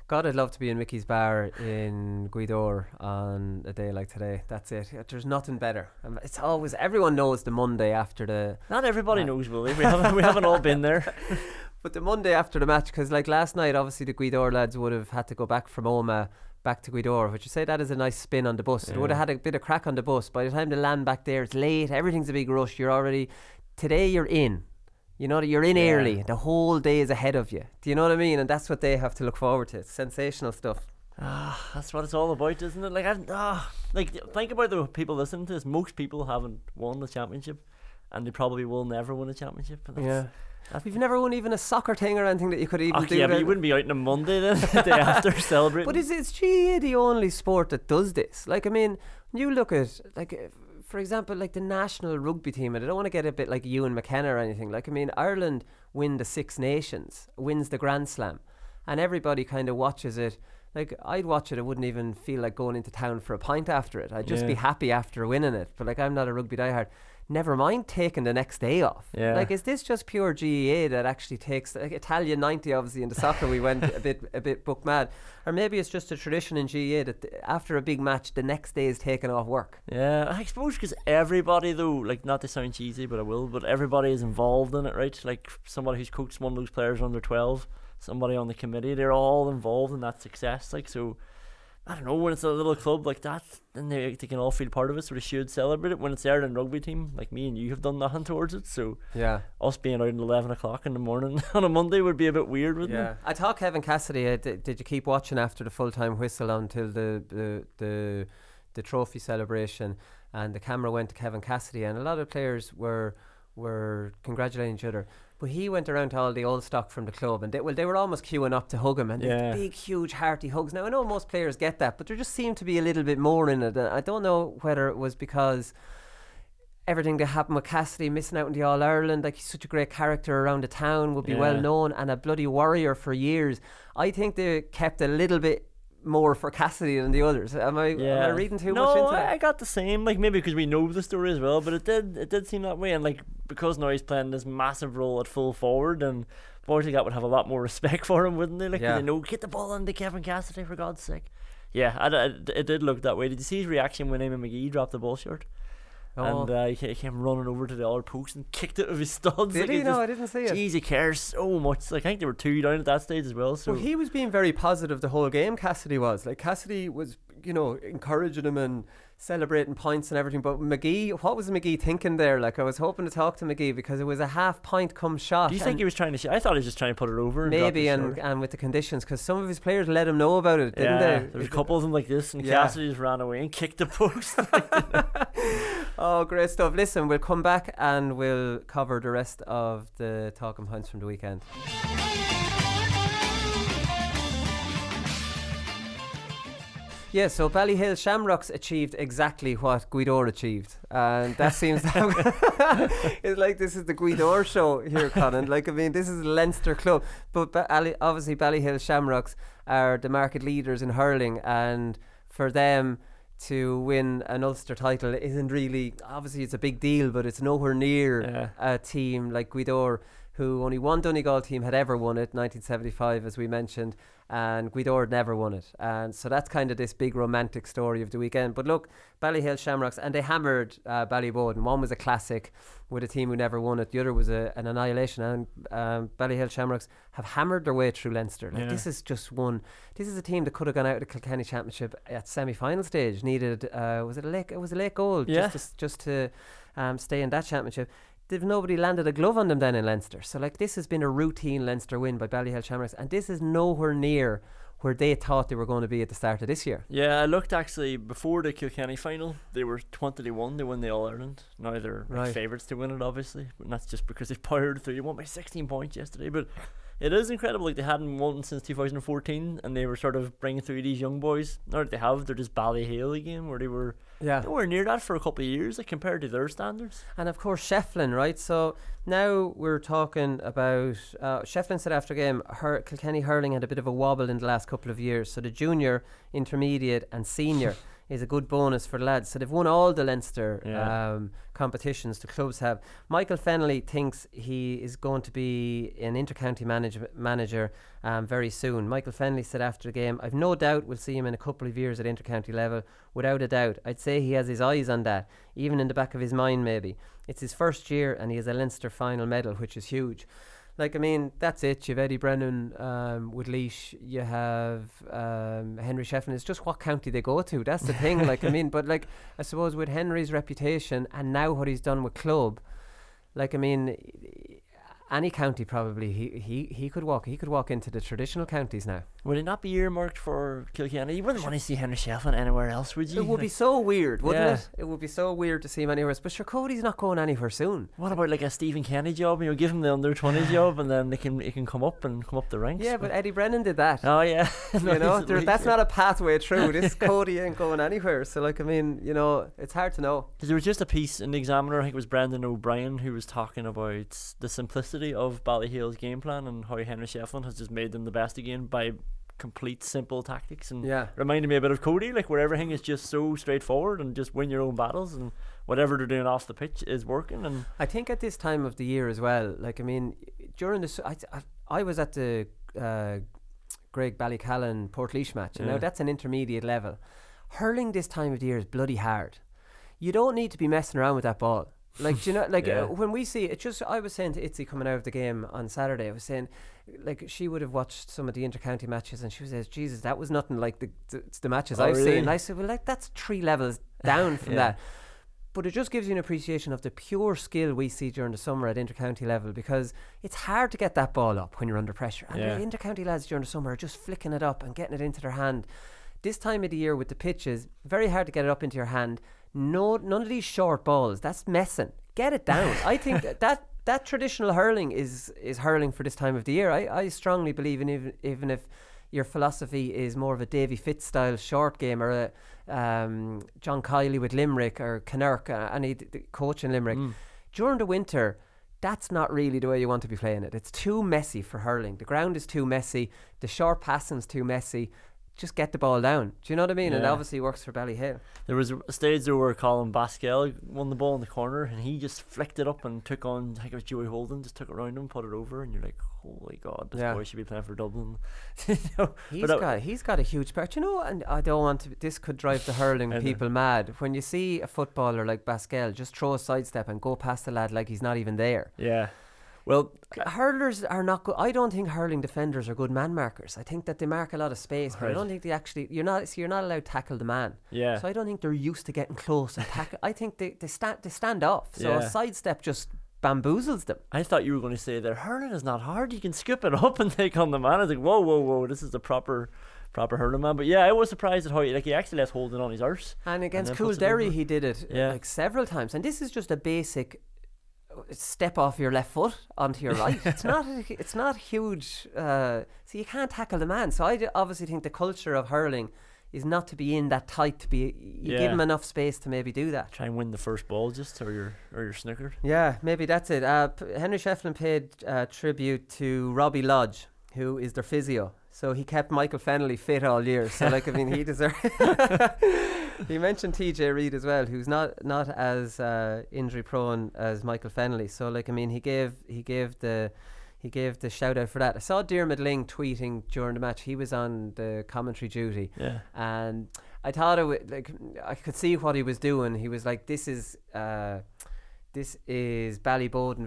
God, I'd love to be in Mickey's bar in Gweedore on a day like today. That's it. There's nothing better. It's always, everyone knows the Monday after the... Not everybody knows, Willie. We haven't all been there. But the Monday after the match, because like last night, obviously the Gweedore lads would have had to go back from Omagh back to Gweedore, which you say that is a nice spin on the bus. Yeah. It would have had a bit of crack on the bus. By the time they land back there, it's late. Everything's a big rush. Today you're in. You know, you're in early. The whole day is ahead of you. Do you know what I mean? And that's what they have to look forward to. It's sensational stuff. That's what it's all about, isn't it? Like, think about the people listening to this. Most people haven't won the championship, and they probably will never win a championship. We've never won even a soccer thing or anything that you could even do. Yeah, but you wouldn't be out on a Monday then, the day after celebrating. But is GAA the only sport that does this? Like, I mean, when you look at, like, for example, like the national rugby team, and I don't want to get a bit like Ewan McKenna or anything. Like, I mean, Ireland win the Six Nations, wins the Grand Slam, and everybody kind of watches it. Like, I'd watch it, I wouldn't even feel like going into town for a pint after it. I'd just be happy after winning it. But like, I'm not a rugby diehard. Never mind taking the next day off. Yeah. Like, is this just pure GAA that actually takes, like, Italian 90 obviously in the soccer we went a bit book mad, or maybe it's just a tradition in GAA that after a big match the next day is taken off work. Yeah, I suppose because everybody though, like, not to sound cheesy but I will, but everybody is involved in it, right? Like somebody who's coached one of those players under 12, somebody on the committee, they're all involved in that success, like, so I don't know, when it's a little club like that, then they can all feel part of it, so they should celebrate it. When it's Ireland rugby team, like me and you have done nothing towards it, so us being out at 11 o'clock in the morning on a Monday would be a bit weird, wouldn't it? I thought Kevin Cassidy, did you keep watching after the full-time whistle until the trophy celebration, and the camera went to Kevin Cassidy, and a lot of players were congratulating each other. But he went around to all the old stock from the club, and they were almost queuing up to hug him, and big, huge, hearty hugs. Now, I know most players get that, but there just seemed to be a little bit more in it. I don't know whether it was because everything that happened with Cassidy, missing out in the All-Ireland, like he's such a great character around the town, would be well known, and a bloody warrior for years. I think they kept a little bit more for Cassidy than the others. Am I reading too much into it? No, I got the same. Like, maybe because we know the story as well, but it did seem that way. And like, because now he's playing this massive role at full forward, and boys like that would have a lot more respect for him, wouldn't they? Like, they know, get the ball into Kevin Cassidy, for God's sake. Yeah, it did look that way. Did you see his reaction when Eamon McGee dropped the ball short? And he came running over to the other post and kicked it with his studs. Did he? No, I didn't see it. Jeez, he cares so much. Like, I think there were 2 down at that stage as well. So he was being very positive the whole game. Cassidy was encouraging him and celebrating points and everything. But McGee, what was McGee thinking there? Like, I was hoping to talk to McGee because it was a half point come shot. Do you think he was trying to? I thought he was just trying to put it over. Maybe, and with the conditions, because some of his players let him know about it, didn't they? There was a couple of them like this, and Cassidy just ran away and kicked the post. Oh, great stuff. Listen, we'll come back and we'll cover the rest of the talking points from the weekend. Yeah, so Ballyhale Shamrocks achieved exactly what Gweedore achieved, and that seems to it's like this is the Gweedore show here, Colin. Like, I mean, this is a Leinster club, but obviously Ballyhale Shamrocks are the market leaders in hurling, and for them to win an Ulster title isn't really, obviously it's a big deal, but it's nowhere near a team like Gweedore, who only one Donegal team had ever won it, 1975 as we mentioned, and Gweedore had never won it. And so that's kind of this big romantic story of the weekend. But look, Ballyhale Shamrocks, and they hammered Ballyboden. One was a classic with a team who never won it, the other was an annihilation, and Ballyhale Shamrocks have hammered their way through Leinster. Like, this is just one, this is a team that could have gone out of the Kilkenny Championship at semi-final stage, needed it was a late goal just to stay in that championship. Nobody landed a glove on them then in Leinster. So like, this has been a routine Leinster win by Ballyhale Shamrocks, and this is nowhere near where they thought they were going to be at the start of this year. Yeah, I looked actually before the Kilkenny final, they were 20-1, they won the All-Ireland. Now they're favourites to win it, obviously, and that's just because they've powered through. They won by 16 points yesterday, but it is incredible. Like, they hadn't won since 2014, and they were sort of bringing through these young boys. Now that they have, they're just Ballyhale again, where they were nowhere near that for a couple of years, like, compared to their standards. And of course Shefflin, right? So now we're talking about Shefflin said after game, Kilkenny hurling had a bit of a wobble in the last couple of years, so the junior, intermediate and senior is a good bonus for the lads. So they've won all the Leinster competitions the clubs have. Michael Fennelly thinks he is going to be an intercounty manager very soon. Michael Fennelly said after the game, I've no doubt we'll see him in a couple of years at intercounty level, without a doubt. I'd say he has his eyes on that, even in the back of his mind maybe. It's his first year and he has a Leinster final medal, which is huge. Like, I mean, that's it. You've Eddie Brennan with Laois. You have Henry Shefflin. It's just what county they go to. That's the thing. Like, I mean, but like, I suppose with Henry's reputation and now what he's done with club, like, I mean, any county probably he could walk into the traditional counties now. Would it not be earmarked for Kilkenny? You wouldn't want to see Henry Shefflin anywhere else, would you? It would be so weird, wouldn't it? It would be so weird to see him anywhere else. But sure, Cody's not going anywhere soon. What about like a Stephen Kenny job? You know, give him the under 20 job, and then he can come up the ranks. Yeah, but Eddie Brennan did that. Oh yeah, you know, that's not a pathway through. This Cody ain't going anywhere. So like, I mean, you know, it's hard to know. There was just a piece in the Examiner, I think it was Brendan O'Brien, who was talking about the simplicity of Ballyhale's game plan and how Henry Shefflin has just made them the best again by complete simple tactics, and reminded me a bit of Cody, like, where everything is just so straightforward and just win your own battles, and whatever they're doing off the pitch is working. And I think at this time of the year as well, like, I mean, during this, I was at the Greg Ballycallan Portlaoise match, and now that's an intermediate level. Hurling this time of the year is bloody hard. You don't need to be messing around with that ball. Like, do you know, like when we see it, just I was saying to Itzy coming out of the game on Saturday, I was saying, like, she would have watched some of the inter-county matches and she was like, Jesus, that was nothing like the matches I've seen. And I said, well, like, that's 3 levels down from that. But it just gives you an appreciation of the pure skill we see during the summer at inter-county level, because it's hard to get that ball up when you're under pressure. And the inter-county lads during the summer are just flicking it up and getting it into their hand. This time of the year with the pitches, very hard to get it up into your hand. No, none of these short balls. That's messing. Get it down. I think that traditional hurling is hurling for this time of the year. I strongly believe in even if your philosophy is more of a Davy Fitz style short game, or a John Kiley with Limerick, or Kinnerk, any coach in Limerick. During the winter, that's not really the way you want to be playing it. It's too messy for hurling. The ground is too messy. The short passing's too messy. Just get the ball down. Do you know what I mean? And it obviously works for Ballyhale. There was a stage there where Colin Basquel won the ball in the corner and he just flicked it up and took on, I think it was Joey Holden, just took it around him, put it over, and you're like, holy God, this boy should be playing for Dublin. He's got a huge part, you know, and I don't want to, this could drive the hurling people mad. When you see a footballer like Basquel just throw a sidestep and go past the lad like he's not even there. Yeah. Well, hurlers are not good. I don't think hurling defenders are good man markers. I think that they mark a lot of space, but I don't think they actually. You're not allowed to tackle the man. Yeah. So I don't think they're used to getting close and tackle. I think they stand off. So a sidestep just bamboozles them. I thought you were going to say that hurling is not hard. You can scoop it up and take on the man. I was like, whoa, this is a proper hurling man. But yeah, I was surprised at how he actually left holding on his arse. And against Kildare he did it like several times. And this is just a basic step off your left foot onto your right. It's not huge. So you can't tackle the man. So I obviously think the culture of hurling is not to be in that tight. To be give him enough space to maybe do that. Try and win the first ball, just or you're snookered. Yeah, maybe that's it. Henry Shefflin paid tribute to Robbie Lodge, who is their physio. So he kept Michael Fennelly fit all year. So like, I mean, he deserved. He mentioned TJ Reid as well, who's not as injury prone as Michael Fennelly. So like, I mean, he gave the shout out for that. I saw Diarmuid Ling tweeting during the match. He was on the commentary duty, and I thought I could see what he was doing. He was like, this is Ballyboden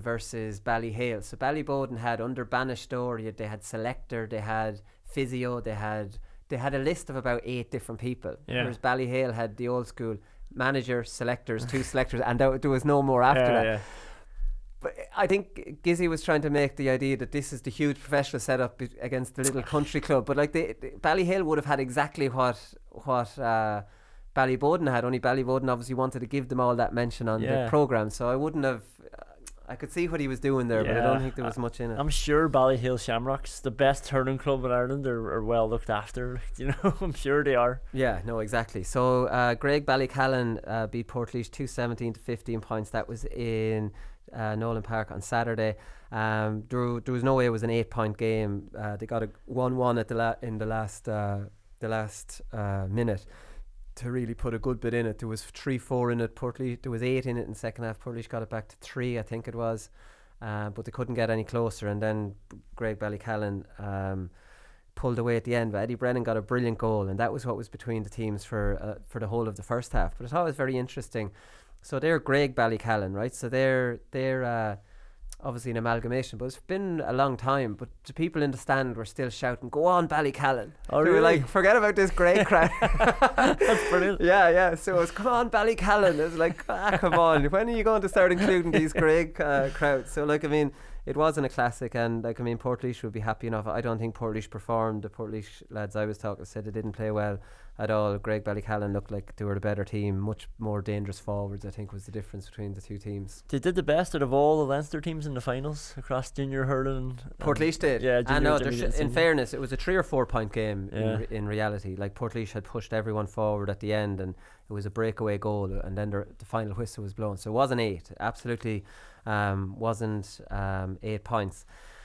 versus Ballyhale. So Ballyboden had under Bannister, they had selector, they had physio, they had a list of about 8 different people. Whereas Ballyhale had the old school manager, selectors, 2 selectors, and there was no more after that. Yeah. But I think Gizzy was trying to make the idea that this is the huge professional setup against the little country club. But like Ballyhale would have had exactly what Ballyboden had. Only Ballyboden obviously wanted to give them all that mention on the programme. So I wouldn't have. I could see what he was doing there, but I don't think there was much in it. I'm sure Ballyhale Shamrocks, the best hurling club in Ireland, are well looked after. You know, I'm sure they are. Yeah, no, exactly. So Greg Ballycallan beat Portlaoise 217 to 15 points. That was in Nolan Park on Saturday. There was no way it was an 8-point game. They got a 1-1 at in the last minute to really put a good bit in it. There was 3-4 in it. Portlaoise, there was 8 in it in the second half. Portlaoise got it back to 3, I think it was, but they couldn't get any closer. And then Greg Ballycallan pulled away at the end. But Eddie Brennan got a brilliant goal, and that was what was between the teams for the whole of the first half. But I thought it was very interesting. So they're Greg Ballycallan, right? So they're obviously an amalgamation, but it's been a long time. But the people in the stand were still shouting, "Go on, Ballycallan!" Oh, they really? were like, "Forget about this Greg crowd." That's brilliant. Yeah. So it was, "Come on, Ballycallan!" It's like, come on. When are you going to start including these Greg crowds? So like, I mean, it wasn't a classic, and like, I mean, Portlaoise would be happy enough. I don't think Portlaoise performed. The Portlaoise lads I was talking said they didn't play well at all. Greg Ballycallan looked like they were the better team, much more dangerous forwards, I think, was the difference between the two teams. They did the best out of all the Leinster teams in the finals across junior hurling. Portlaoise did. Yeah, I know. In fairness, it was a 3 or 4 point game in reality. Like, Portlaoise had pushed everyone forward at the end, and it was a breakaway goal, and then the final whistle was blown. So it wasn't 8. Absolutely wasn't 8 points.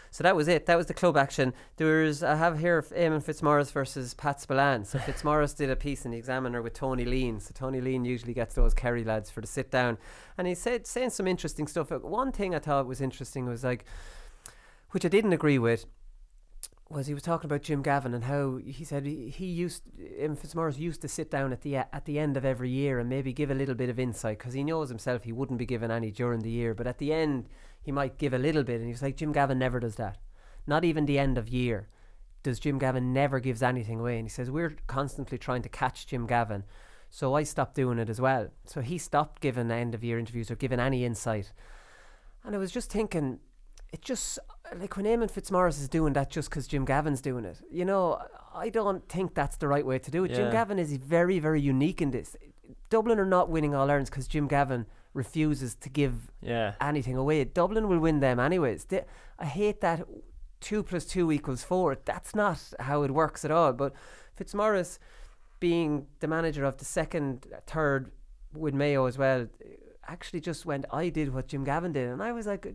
So that was it. That was the club action. I have here Eamonn Fitzmaurice versus Pat Spillane. So Fitzmaurice did a piece in the Examiner with Tony Lean. So Tony Lean usually gets those Kerry lads for the sit down, and he saying some interesting stuff. One thing I thought was interesting was, like, which I didn't agree with, was he was talking about Jim Gavin and how he said Eamonn Fitzmaurice used to sit down at the end of every year and maybe give a little bit of insight, because he knows himself he wouldn't be given any during the year, but at the end he might give a little bit. And he was like, Jim Gavin never does that. Not even the end of year does Jim Gavin never gives anything away. And he says we're constantly trying to catch Jim Gavin, so I stopped doing it as well. So he stopped giving end of year interviews or giving any insight. And I was just thinking, it just, like when Eamonn Fitzmaurice is doing that just because Jim Gavin's doing it, you know, I don't think that's the right way to do it. Jim Gavin is very, very unique in this. Dublin are not winning All-Irelands because Jim Gavin refuses to give anything away. Dublin will win them anyways. I hate that 2 + 2 = 4. That's not how it works at all. But Fitzmaurice, being the manager of the second, third with Mayo as well, actually just went, I did what Jim Gavin did. And I was like,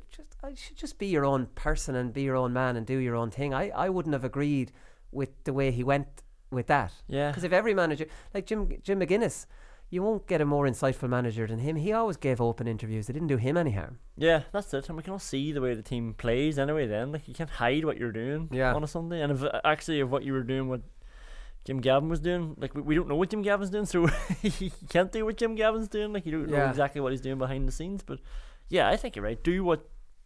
I should just be your own person and be your own man and do your own thing. I wouldn't have agreed with the way he went with that. Yeah. Because if every manager, like Jim McGuinness, you won't get a more insightful manager than him. He always gave open interviews. They didn't do him any harm. Yeah, that's it. And we can all see the way the team plays anyway then. Like, you can't hide what you're doing on a Sunday. And if what you were doing, what Jim Gavin was doing, like, we don't know what Jim Gavin's doing, so you can't do what Jim Gavin's doing. Like, you don't know exactly what he's doing behind the scenes. But yeah, I think you're right.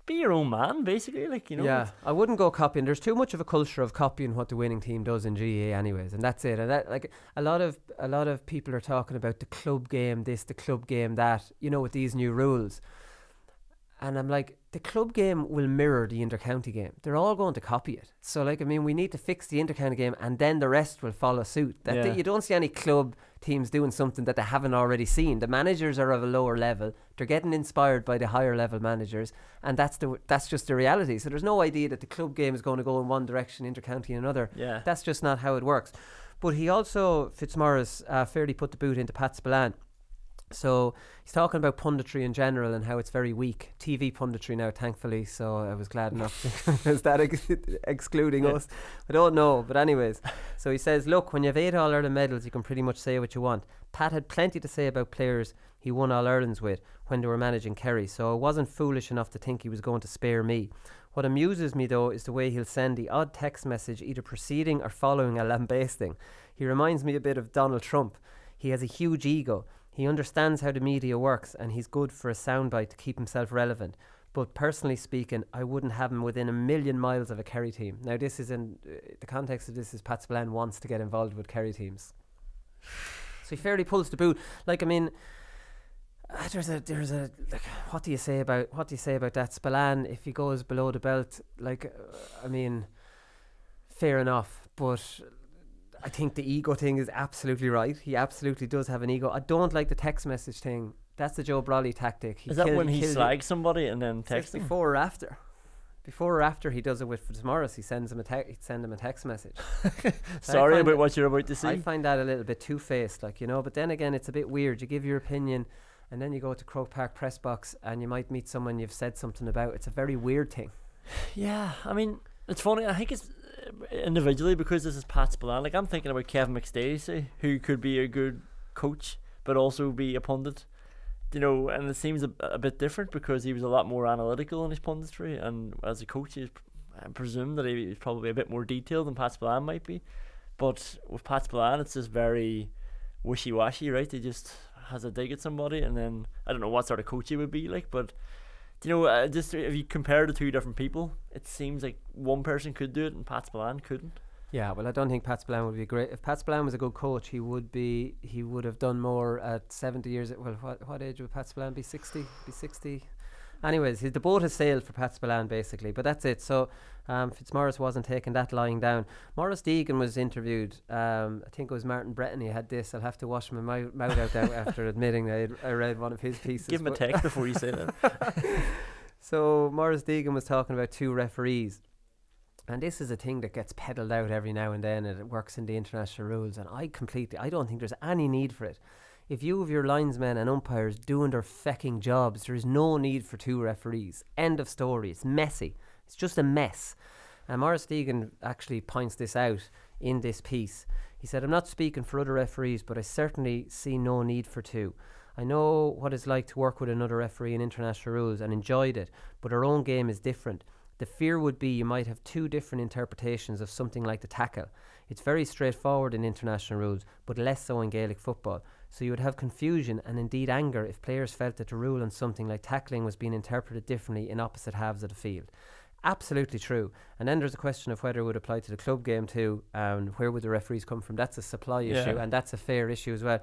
Be your own man, basically. Like, you know. Yeah, I wouldn't go copying. There's too much of a culture of copying what the winning team does in GAA anyways, and that's it. And that, like, a lot of people are talking about the club game this, the club game that, you know, with these new rules. And I'm like, the club game will mirror the intercounty game. They're all going to copy it. So, like, I mean, we need to fix the intercounty game and then the rest will follow suit. You don't see any club teams doing something that they haven't already seen. The managers are of a lower level. They're getting inspired by the higher level managers, and that's just the reality. So there's no idea that the club game is going to go in one direction, intercounty in another. Yeah. That's just not how it works. But he also, Fitzmaurice, fairly put the boot into Pat Spillane. So he's talking about punditry in general and how it's very weak. TV punditry now, thankfully, so I was glad enough to is that excluding us? I don't know, but anyways. So he says, look, when you have 8 All-Ireland medals, you can pretty much say what you want. Pat had plenty to say about players he won All-Irelands with when they were managing Kerry, so I wasn't foolish enough to think he was going to spare me. What amuses me, though, is the way he'll send the odd text message either preceding or following a lambasting. He reminds me a bit of Donald Trump. He has a huge ego. He understands how the media works, and he's good for a soundbite to keep himself relevant. But personally speaking, I wouldn't have him within a million miles of a Kerry team. Now, this is in the context of this is Pat Spillane wants to get involved with Kerry teams, so he fairly pulls the boot. Like, I mean, there's a like, what do you say about that Spillane? If he goes below the belt, like, I mean, fair enough, but I think the ego thing is absolutely right. He absolutely does have an ego. I don't like the text message thing. That's the Joe Brolly tactic. Is that when he slags somebody and then texts them? Before or after? Before or after he does it with Fitzmaurice, he sends him a text message. Sorry about what you're about to say. I find that a little bit two-faced, like, you know. But then again, it's a bit weird. You give your opinion, and then you go to Croke Park press box, and you might meet someone you've said something about. It's a very weird thing. Yeah, I mean, it's funny. I think it's individually, because this is Pat Spillane. Like, I'm thinking about Kevin McStacey, who could be a good coach but also be a pundit, you know. And it seems a bit different because he was a lot more analytical in his punditry, and as a coach I presume that he's probably a bit more detailed than Pat Spillane might be. But with Pat Spillane, it's just very wishy-washy, right? He just has a dig at somebody, and then I don't know what sort of coach he would be like, but you know, just if you compare the two different people, it seems like one person could do it and Pat Spillane couldn't. Yeah, well, I don't think Pat Spillane would be great. If Pat Spillane was a good coach, he would have done more at 70 years. Well, what age would Pat Spillane be? 60? Be 60? Anyways, the boat has sailed for Pat Spillane, basically. But that's it. So Fitzmaurice wasn't taking that lying down. Maurice Deegan was interviewed. I think it was Martin Brettany had this. I'll have to wash my mouth out now after admitting I read one of his pieces. Give him a text before you say that. So Maurice Deegan was talking about 2 referees. And this is a thing that gets peddled out every now and then, and it works in the international rules. And I don't think there's any need for it. If you have your linesmen and umpires doing their fecking jobs, there is no need for 2 referees. End of story. It's messy. It's just a mess. And Maurice Deegan actually points this out in this piece. He said, I'm not speaking for other referees, but I certainly see no need for 2. I know what it's like to work with another referee in international rules and enjoyed it, but our own game is different. The fear would be you might have two different interpretations of something like the tackle. It's very straightforward in international rules, but less so in Gaelic football. So you would have confusion and indeed anger if players felt that the rule on something like tackling was being interpreted differently in opposite halves of the field. Absolutely true. And then there's a question of whether it would apply to the club game too, and where would the referees come from. That's a supply issue, and that's a fair issue as well.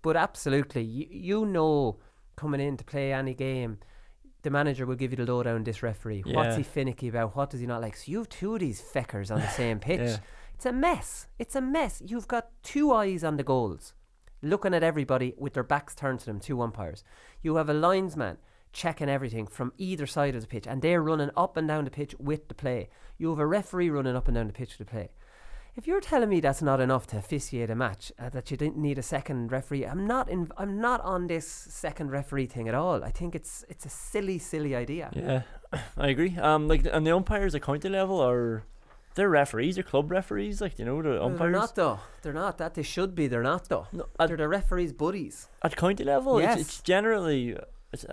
But absolutely, you know, coming in to play any game, the manager will give you the lowdown, this referee. What's he finicky about? What does he not like? So you have two of these feckers on the same pitch. It's a mess. It's a mess. You've got two eyes on the goals, looking at everybody with their backs turned to them, two umpires. You have a linesman checking everything from either side of the pitch, and they're running up and down the pitch with the play. You have a referee running up and down the pitch with the play. If you're telling me that's not enough to officiate a match, that you didn't need a second referee, I'm not on this second referee thing at all. I think it's a silly idea. Yeah, I agree. Like, and the umpires at county level are, they're referees, they're club referees, like, you know, the umpires. They're not though. They're not. That they should be. They're not though. No, they're the referees' buddies. At county level, yes. It's generally, as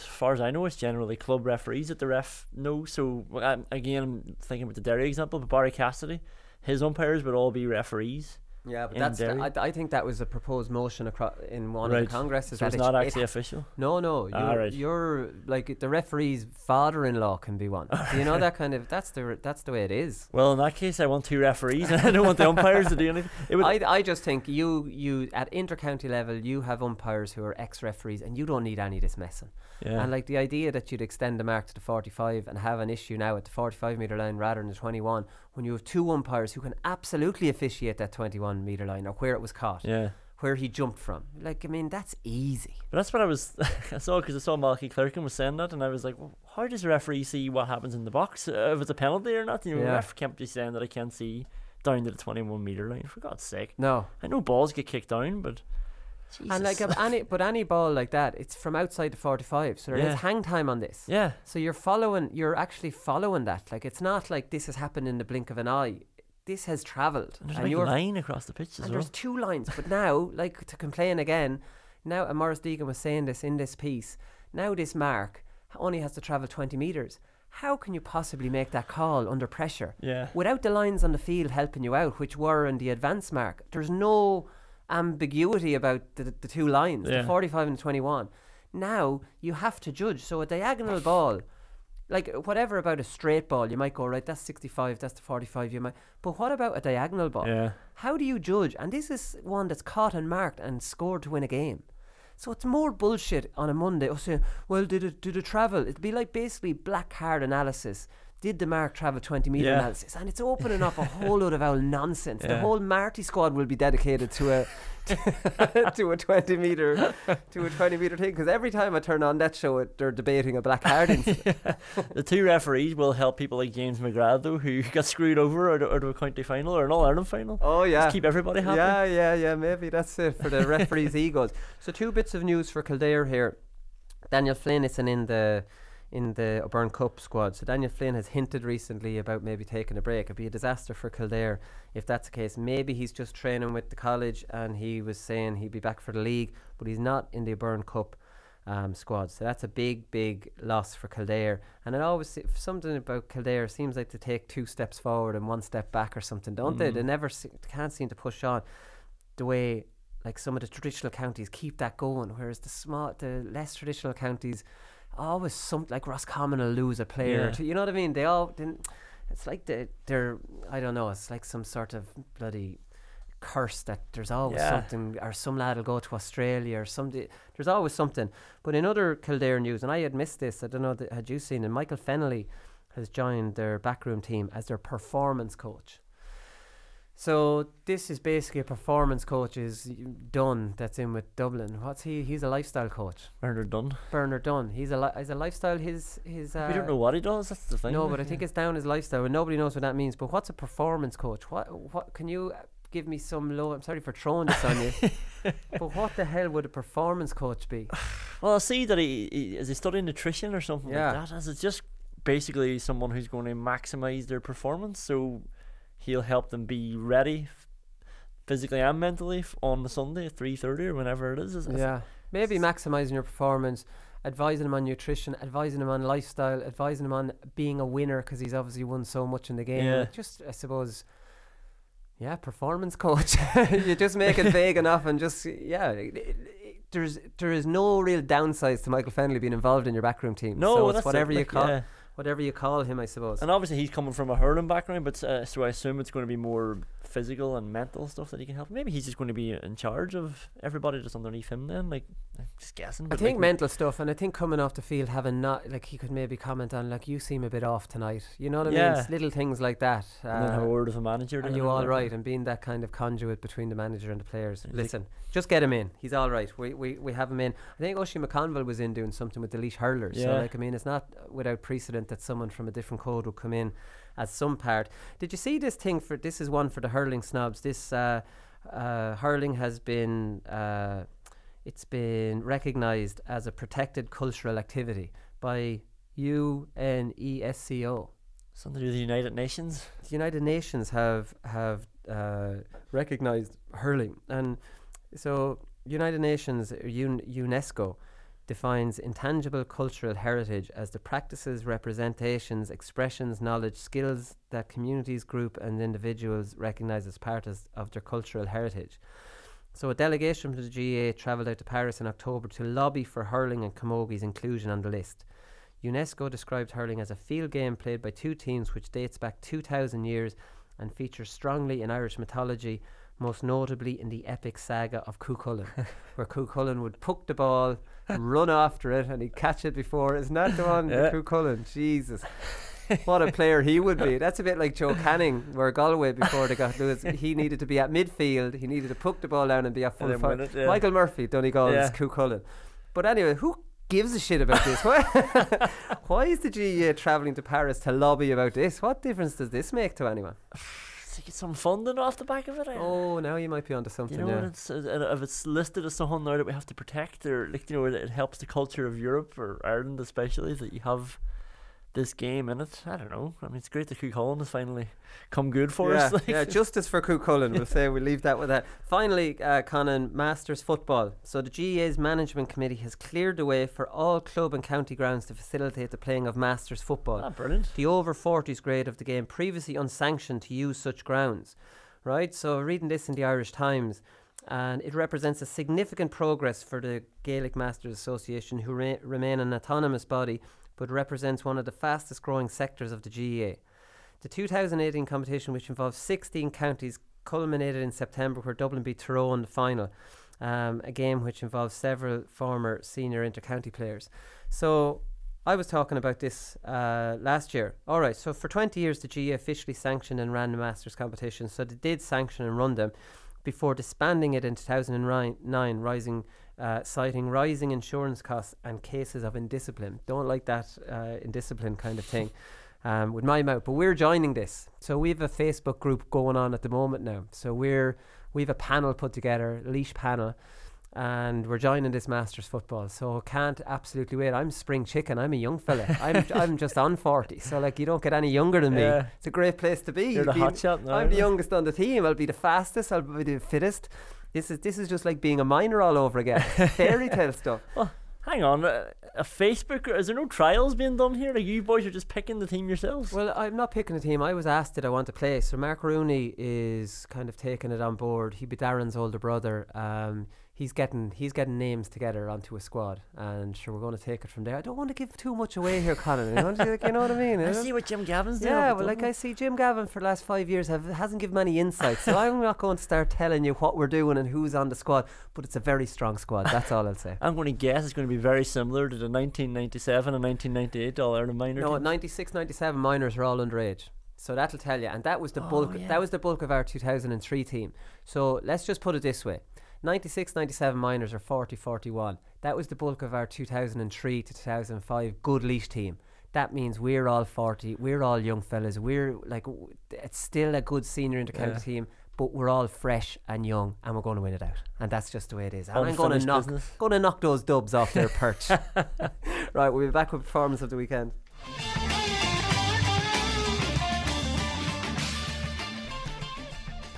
far as I know, it's generally club referees that the ref knows. So again, I'm thinking about the Derry example, but Barry Cassidy, his umpires would all be referees. Yeah, but I think that was a proposed motion in one of the congresses. So it's not actually official? No. You're like, the referee's father-in-law can be one. Do you know that kind of, that's the way it is. Well, in that case, I want two referees and I don't want the umpires to do anything. I just think you at inter-county level, you have umpires who are ex-referees and you don't need any of this messing. Yeah. And like the idea that you'd extend the mark to the 45 and have an issue now at the 45 metre line rather than the 21, when you have two umpires who can absolutely officiate that 21 metre line or where it was caught, where he jumped from. Like, I mean, that's easy. But that's what I saw, because I saw Malky Clerkin was saying that, and I was like, well, how does the referee see what happens in the box, if it's a penalty or not? You know, the ref can't be saying that I can't see down to the 21 metre line, for God's sake. No, I know balls get kicked down, but Jesus. And like any ball like that, it's from outside the 45, so there is hang time on this. Yeah. So you're actually following that. Like, it's not like this has happened in the blink of an eye. This has travelled. And there's a line across the pitch as well. And there's two lines. But now, like, to complain again, now, and Maurice Deegan was saying this in this piece, now this mark only has to travel 20 metres. How can you possibly make that call under pressure? Yeah. Without the lines on the field helping you out, which were in the advance mark, there's no ambiguity about the two lines, the 45 and the 21. Now you have to judge. So a diagonal ball, like whatever about a straight ball, you might go, right, that's 65, that's the 45, you might. But what about a diagonal ball? Yeah. How do you judge? And this is one that's caught and marked and scored to win a game. So it's more bullshit on a Monday. Saying, well, did it travel? It'd be like basically black card analysis. Did the mark travel 20 metre analysis? And it's opening up a whole load of old nonsense. The whole Marty squad will be dedicated to a to a 20 metre thing, because every time I turn on that show, they're debating a black card incident. The two referees will help people like James McGrath, though, who got screwed over out of a county final or an All-Ireland final. Oh yeah, just keep everybody happy. Yeah, maybe that's it for the referees' egos. So two bits of news for Kildare here. Daniel Flynn isn't in the Odhran Cup squad. So Daniel Flynn has hinted recently about maybe taking a break. It'd be a disaster for Kildare if that's the case. Maybe he's just training with the college and he was saying he'd be back for the league, but he's not in the Odhran Cup squad. So that's a big loss for Kildare. And it always, something about Kildare seems like to take 2 steps forward and 1 step back or something, don't they? They never can't seem to push on the way like some of the traditional counties keep that going, whereas the less traditional counties always something like Roscommon will lose a player. You know what I mean? They all didn't. It's like they're I don't know. It's like some sort of bloody curse that there's always something, or some lad will go to Australia or something. There's always something. But in other Kildare news, and I had missed this, I don't know, had you seen it? Michael Fennelly has joined their backroom team as their performance coach. So this is basically a performance coach is Dunn that's in with Dublin. What's he? He's a lifestyle coach. Bernard Dunn. He's a lifestyle. His we don't know what he does. That's the thing. No, but I think it's down his lifestyle, and nobody knows what that means. But what's a performance coach? What can you give me some low? I'm sorry for throwing this on you, but what the hell would a performance coach be? Well, I see that he is he studying nutrition or something like that. As it's just basically someone who's going to maximise their performance. So he'll help them be ready physically and mentally on the Sunday at 3:30 or whenever it is. Maybe maximising your performance, advising him on nutrition, advising him on lifestyle, advising him on being a winner, because he's obviously won so much in the game. Like, just, I suppose, performance coach. You just make it vague enough, and just there is no real downsides to Michael Fennelly being involved in your backroom team. No, so that's it's whatever it, you call. Whatever you call him, I suppose. And obviously he's coming from a hurling background, but so I assume it's going to be more physical and mental stuff that he can help. Maybe he's just going to be in charge of everybody just underneath him then. Like, I'm just guessing. I think mental stuff, and I think coming off the field, having not, like, he could maybe comment on, like, you seem a bit off tonight. You know what I mean? It's little things like that. And then have a word with a manager. And you all right, and being that kind of conduit between the manager and the players. Listen, just get him in. He's all right. We have him in. I think Oisin McConville was in doing something with the Laois hurlers. So, like, I mean, it's not without precedent that someone from a different code will come in as some part. Did you see this thing this is one for the hurling snobs. This hurling has been it's been recognised as a protected cultural activity by UNESCO. Something to do with the United Nations. The United Nations have recognised hurling, and so United Nations, UNESCO, defines intangible cultural heritage as the practices, representations, expressions, knowledge, skills that communities, group and individuals recognise as part of their cultural heritage. So a delegation from the GAA travelled out to Paris in October to lobby for hurling and camogi's inclusion on the list. UNESCO described hurling as a field game played by two teams which dates back 2,000 years and features strongly in Irish mythology, most notably in the epic saga of Cuchulainn, where Cuchulainn would puck the ball, run after it, and he'd catch it before. Isn't that the one? Cuchulainn, Jesus. What a player he would be. That's a bit like Joe Canning, where Galway, before they got Lewis, he needed to be at midfield, he needed to puck the ball down and be at full forward. Michael Murphy, Donegal's Cuchulainn. But anyway, who gives a shit about this? Why is the GAA travelling to Paris to lobby about this? What difference does this make to anyone? To get some funding off the back of it. Oh, now you might be onto something. You know, if it's listed as something there that we have to protect, or, like, you know, it helps the culture of Europe or Ireland especially, that you have this game in it. I don't know. I mean, it's great that Cuchulainn has finally come good for us. Like. Justice for Cuchulainn. We'll say we'll leave that with that. Finally, Conan, Masters football. So the GAA's management committee has cleared the way for all club and county grounds to facilitate the playing of Masters football. Brilliant. The over 40s grade of the game, previously unsanctioned to use such grounds. Right. So reading this in the Irish Times, and it represents a significant progress for the Gaelic Masters Association, who remain an autonomous body, but represents one of the fastest growing sectors of the GAA. The 2018 competition, which involves 16 counties, culminated in September, where Dublin beat Tyrone in the final, a game which involves several former senior inter-county players. So I was talking about this last year. Alright, so for 20 years the GAA officially sanctioned and ran the Masters competition, so they did sanction and run them before disbanding it in 2009, citing rising insurance costs and cases of indiscipline. Don't like that indiscipline kind of thing with my mouth. But we're joining this. So we have a Facebook group going on at the moment now. So we've a panel put together, a Laois panel, and we're joining this Masters football. So can't absolutely wait. I'm spring chicken. I'm a young fella. I'm just on 40. So, like, you don't get any younger than me. It's a great place to be. You're the hot shot now. I'm the youngest on the team. I'll be the fastest. I'll be the fittest. This is just like being a minor all over again. Fairy tale stuff. Well, hang on. A Facebook, is there no trials being done here? Like, you boys are just picking the team yourselves? Well, I'm not picking a team. I was asked did I want to play. So Mark Rooney is kind of taking it on board. He'd be Darren's older brother. He's getting names together onto a squad, and sure, we're going to take it from there. I don't want to give too much away here, Colin. You know what I mean? I see what Jim Gavin's doing. Yeah, well, like, I see Jim Gavin for the last 5 years hasn't given any insights, so I'm not going to start telling you what we're doing and who's on the squad, but it's a very strong squad. That's all I'll say. I'm going to guess it's going to be very similar to the 1997 and 1998 All-Ireland minor teams. 96, 97 minors are all underage. So that'll tell you, and that was the bulk. Yeah. That was the bulk of our 2003 team. So let's just put it this way: 96, 97 minors are 40, 41. That was the bulk of our 2003 to 2005 good Laois team. That means we're all 40. We're all young fellas. We're like, it's still a good senior inter-county team, but we're all fresh and young, and we're going to win it out. And that's just the way it is. And I'm going to knock those dubs off their perch. Right, we'll be back with performance of the weekend.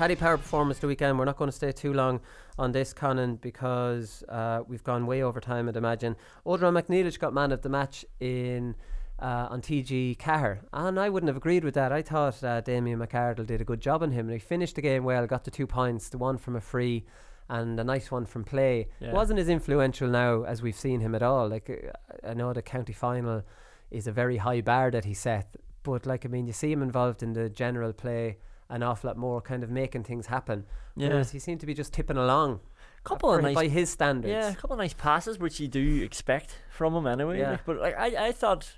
Paddy Power performance the weekend. We're not going to stay too long on this, Conan, because we've gone way over time, I'd imagine. Odhran McNeilage got man of the match on TG Cahir, and I wouldn't have agreed with that. I thought Damien McArdle did a good job on him, and he finished the game well, got the 2 points, the one from a free and a nice one from play. Wasn't as influential now as we've seen him at all. Like, I know the county final is a very high bar that he set, but like, I mean, you see him involved in the general play an awful lot more, kind of making things happen. Whereas he seemed to be just tipping along. Couple of nice, by his standards. Yeah, a couple of nice passes, which you do expect from him anyway. Yeah. Like, but like, I thought,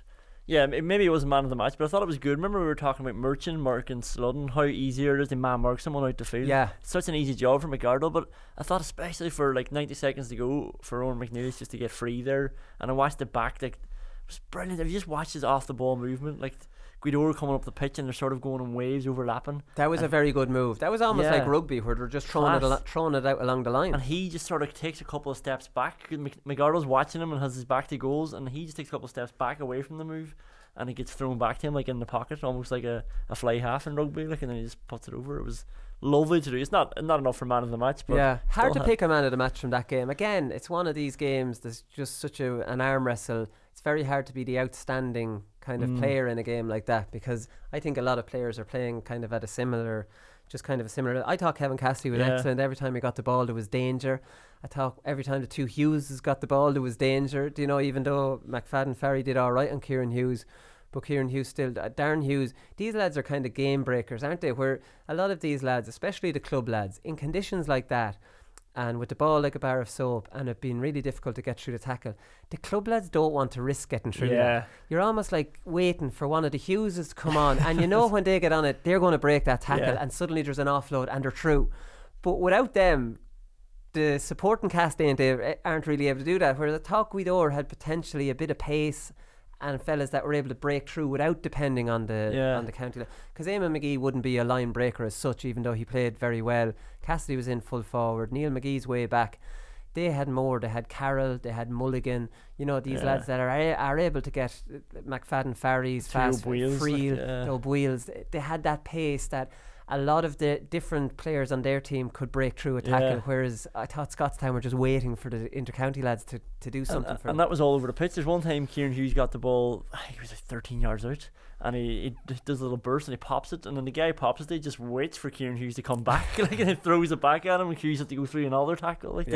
maybe it wasn't man of the match, but I thought it was good. Remember we were talking about Merchant, Mark and Sludden, how easier it is to man mark someone out the field. Yeah. It's such an easy job for McArdle, but I thought especially for like 90 seconds to go for Owen McNeil's just to get free there, and I watched it back, like, it was brilliant. If you just watch his off the ball movement, like Gweedore coming up the pitch and they're sort of going in waves, overlapping. That was a very good move. That was almost like rugby, where they're just throwing it out along the line. And he just sort of takes a couple of steps back. McArdle's watching him and has his back to goals, and he just takes a couple of steps back away from the move, and it gets thrown back to him like in the pocket, almost like a fly half in rugby, like, and then he just puts it over. It was lovely to do. It's not enough for man of the match, but hard to pick a man of the match from that game. Again, it's one of these games that's just such an arm wrestle. It's very hard to be the outstanding kind of player in a game like that, because I think a lot of players are playing kind of at a similar. I thought Kevin Cassidy was excellent. Every time he got the ball, there was danger. I thought every time the two Hughes got the ball, there was danger. Do you know, even though McFadden Ferry did all right on Kieran Hughes, but Kieran Hughes still, Darren Hughes, these lads are kind of game breakers, aren't they? Where a lot of these lads, especially the club lads, in conditions like that, and with the ball like a bar of soap, and it being really difficult to get through the tackle, the club lads don't want to risk getting through that. You're almost like waiting for one of the Hugheses to come on, and you know when they get on it, they're going to break that tackle, and suddenly there's an offload and they're through. But without them, the supporting cast aren't really able to do that. Whereas I thought Gweedore had potentially a bit of pace and fellas that were able to break through without depending on the county line. Because Eamon McGee wouldn't be a line breaker as such, even though he played very well. Cassidy was in full forward. Neil McGee's way back. They had more. They had Carroll, they had Mulligan. You know, these lads that are able to get McFadden Farries fast, Friel, O'Boyles. They had that pace that a lot of the different players on their team could break through a tackle, whereas I thought Scottstown were just waiting for the inter-county lads to do something for them. And that was all over the pitch. There's one time Kieran Hughes got the ball, I think he was like 13 yards out, and he does a little burst and he pops it, and then the guy pops it, he just waits for Kieran Hughes to come back, like, and he throws it back at him, and Hughes had to go through another tackle. Like,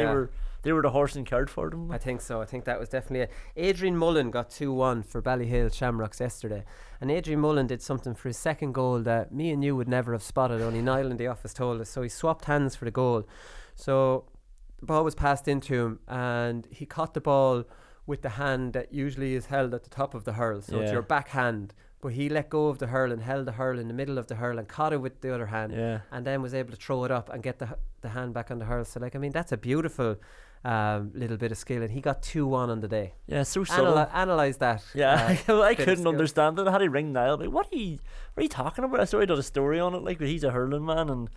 they were the horse and cart for them. I think so. I think that was definitely it. Adrian Mullen got 2-1 for Ballyhale Shamrocks yesterday, and Adrian Mullen did something for his second goal that me and you would never have spotted, only Niall in the office told us. So he swapped hands for the goal. So the ball was passed into him, and he caught the ball with the hand that usually is held at the top of the hurl, so it's your back hand, but he let go of the hurl and held the hurl in the middle of the hurl and caught it with the other hand, and then was able to throw it up and get the hand back on the hurl. So, like, I mean, that's a beautiful little bit of skill, and he got 2-1 on the day. Yeah, so subtle. Analyse that. I couldn't understand it. I had to ring Niall, like, what are you talking about? I saw he did a story on it, like, but he's a hurling man, and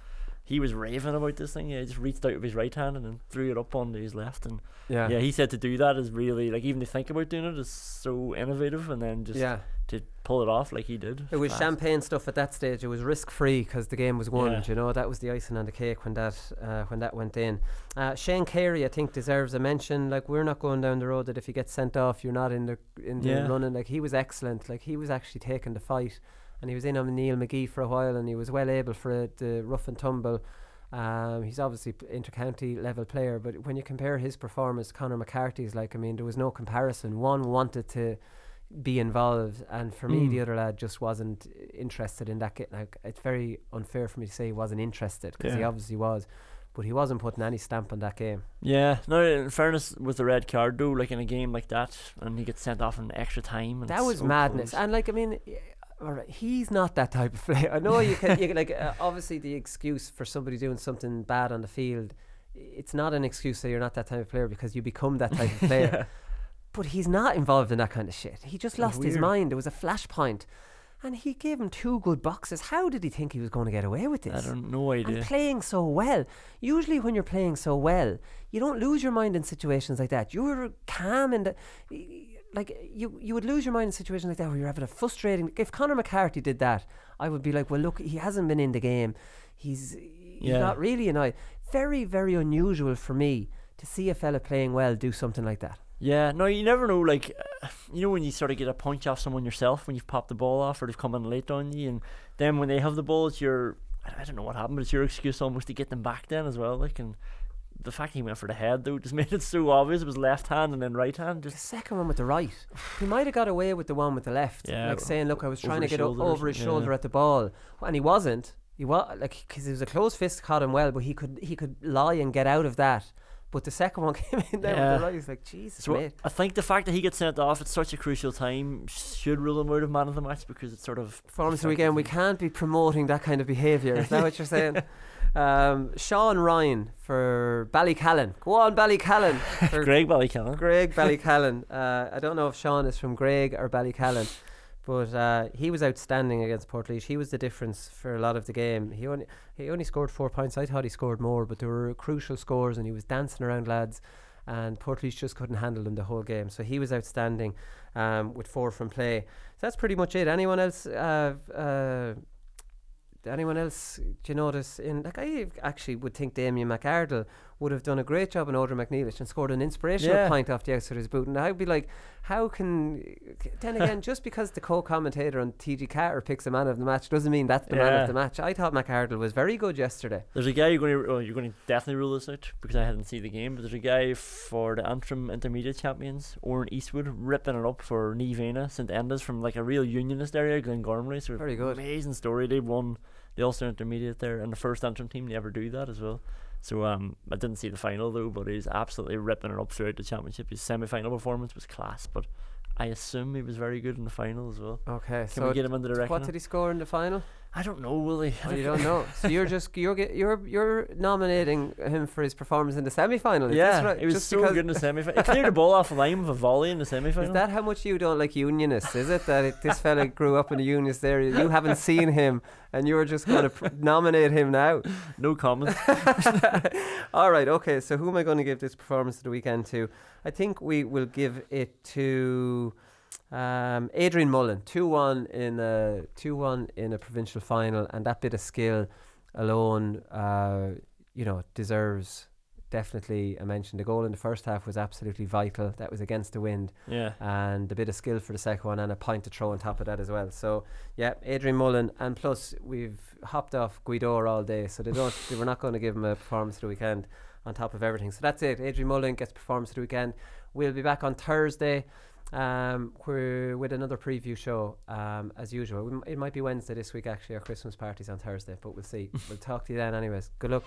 he was raving about this thing. He just reached out with his right hand and then threw it up onto his left, and he said to do that is really, like, even to think about doing it is so innovative, and then just to pull it off like he did. It was champagne stuff at that stage. It was risk free because the game was won. You know, that was the icing on the cake when that went in. Shane Carey, I think, deserves a mention. Like, we're not going down the road that if you get sent off, you're not in the running. Like, he was excellent. Like, he was actually taking the fight. And he was in on Neil McGee for a while, and he was well able for the rough and tumble. He's obviously inter-county level player, but when you compare his performance to Conor McCarthy's, like, I mean, there was no comparison. One wanted to be involved, and for me, the other lad just wasn't interested in that. Like, it's very unfair for me to say he wasn't interested, because he obviously was, but he wasn't putting any stamp on that game. Yeah, no, in fairness, with the red card though, like in a game like that, and he gets sent off in extra time, and that was so madness. Close. And, like, I mean, alright, he's not that type of player. I know you can like, obviously the excuse for somebody doing something bad on the field, it's not an excuse that you're not that type of player, because you become that type of player. But he's not involved in that kind of shit. He just lost his mind. There was a flashpoint, and he gave him 2 good boxes. How did he think he was going to get away with this? I don't know idea. And playing so well. Usually when you're playing so well, you don't lose your mind in situations like that. You're calm and like, you would lose your mind in situations like that where you're having a frustrating. If Conor McCarthy did that, I would be like, well, look, he hasn't been in the game. He's He got really annoyed. Very, very unusual for me to see a fella playing well do something like that. Yeah, no, you never know. Like, you know, when you sort of get a punch off someone yourself when you've popped the ball off or they've come in late on you, and then when they have the ball, it's your, I don't know what happened, but it's your excuse almost to get them back then as well. Like, and the fact he went for the head though just made it so obvious. It was left hand and then right hand. Just the second one with the right, he might have got away with the one with the left. Yeah, like saying, "Look, I was trying to get over his yeah. shoulder at the ball," and he wasn't. He was like, because it was a close fist, caught him well, but he could lie and get out of that. But the second one came in there with the right. He's like, Jesus, so mate. I think the fact that he gets sent off at such a crucial time should rule him out of man of the match, because it's sort of performance of the weekend. We can't be promoting that kind of behaviour. Is that what you're saying? Sean Ryan for Ballycallan. Go on, Ballycallan. Greg Ballycallan. Greg Ballycallan. I don't know if Sean is from Greg or Ballycallan, but he was outstanding against Portlaoise. He was the difference for a lot of the game. He only scored 4 points. I thought he scored more, but there were crucial scores and he was dancing around lads, and Portlaoise just couldn't handle him the whole game. So he was outstanding with 4 from play. So that's pretty much it. Anyone else do you notice I actually would think Damien McArdle would have done a great job in Odhran McNeilish and scored an inspirational point off the outside of his boot, and I'd be like, how can, then again, just because the co-commentator on TG Carter picks a man of the match doesn't mean that's the man of the match. I thought McArdle was very good yesterday. There's a guy you're going to definitely rule this out because I hadn't seen the game, but there's a guy for the Antrim Intermediate Champions, Oran Eastwood, ripping it up for Nivena St Enda's from like a real unionist area, Glengormley. So very good, amazing story. They won the Ulster Intermediate there, and the first Antrim team never do that as well. So I didn't see the final though, but he's absolutely ripping it up throughout the championship. His semi-final performance was class, but I assume he was very good in the final as well. Okay, can we get him into the reckoning? What did he score in the final? I don't know, Willie. Oh, you don't know. So you're nominating him for his performance in the semi-final. Yeah, right? He was just so good in the semi-final. He cleared the ball off the line with a volley in the semi-final. Is that how much you don't like unionists? Is it that this fella grew up in a unionist area? You haven't seen him, and you're just going to nominate him now? No comment. All right. Okay. So who am I going to give this performance of the weekend to? I think we will give it to Adrian Mullen. 2-1 in a provincial final, and that bit of skill alone deserves definitely a mention. The goal in the first half was absolutely vital. That was against the wind, and a bit of skill for the second one, and a point to throw on top of that as well. So yeah, Adrian Mullen, and plus we've hopped off Gweedore all day, so they were not going to give him a performance of the weekend on top of everything. So that's it. Adrian Mullen gets performance of the weekend. We'll be back on Thursday with another preview show as usual. It might be Wednesday this week actually. Our Christmas party's on Thursday, but we'll see. We'll talk to you then anyways. Good luck.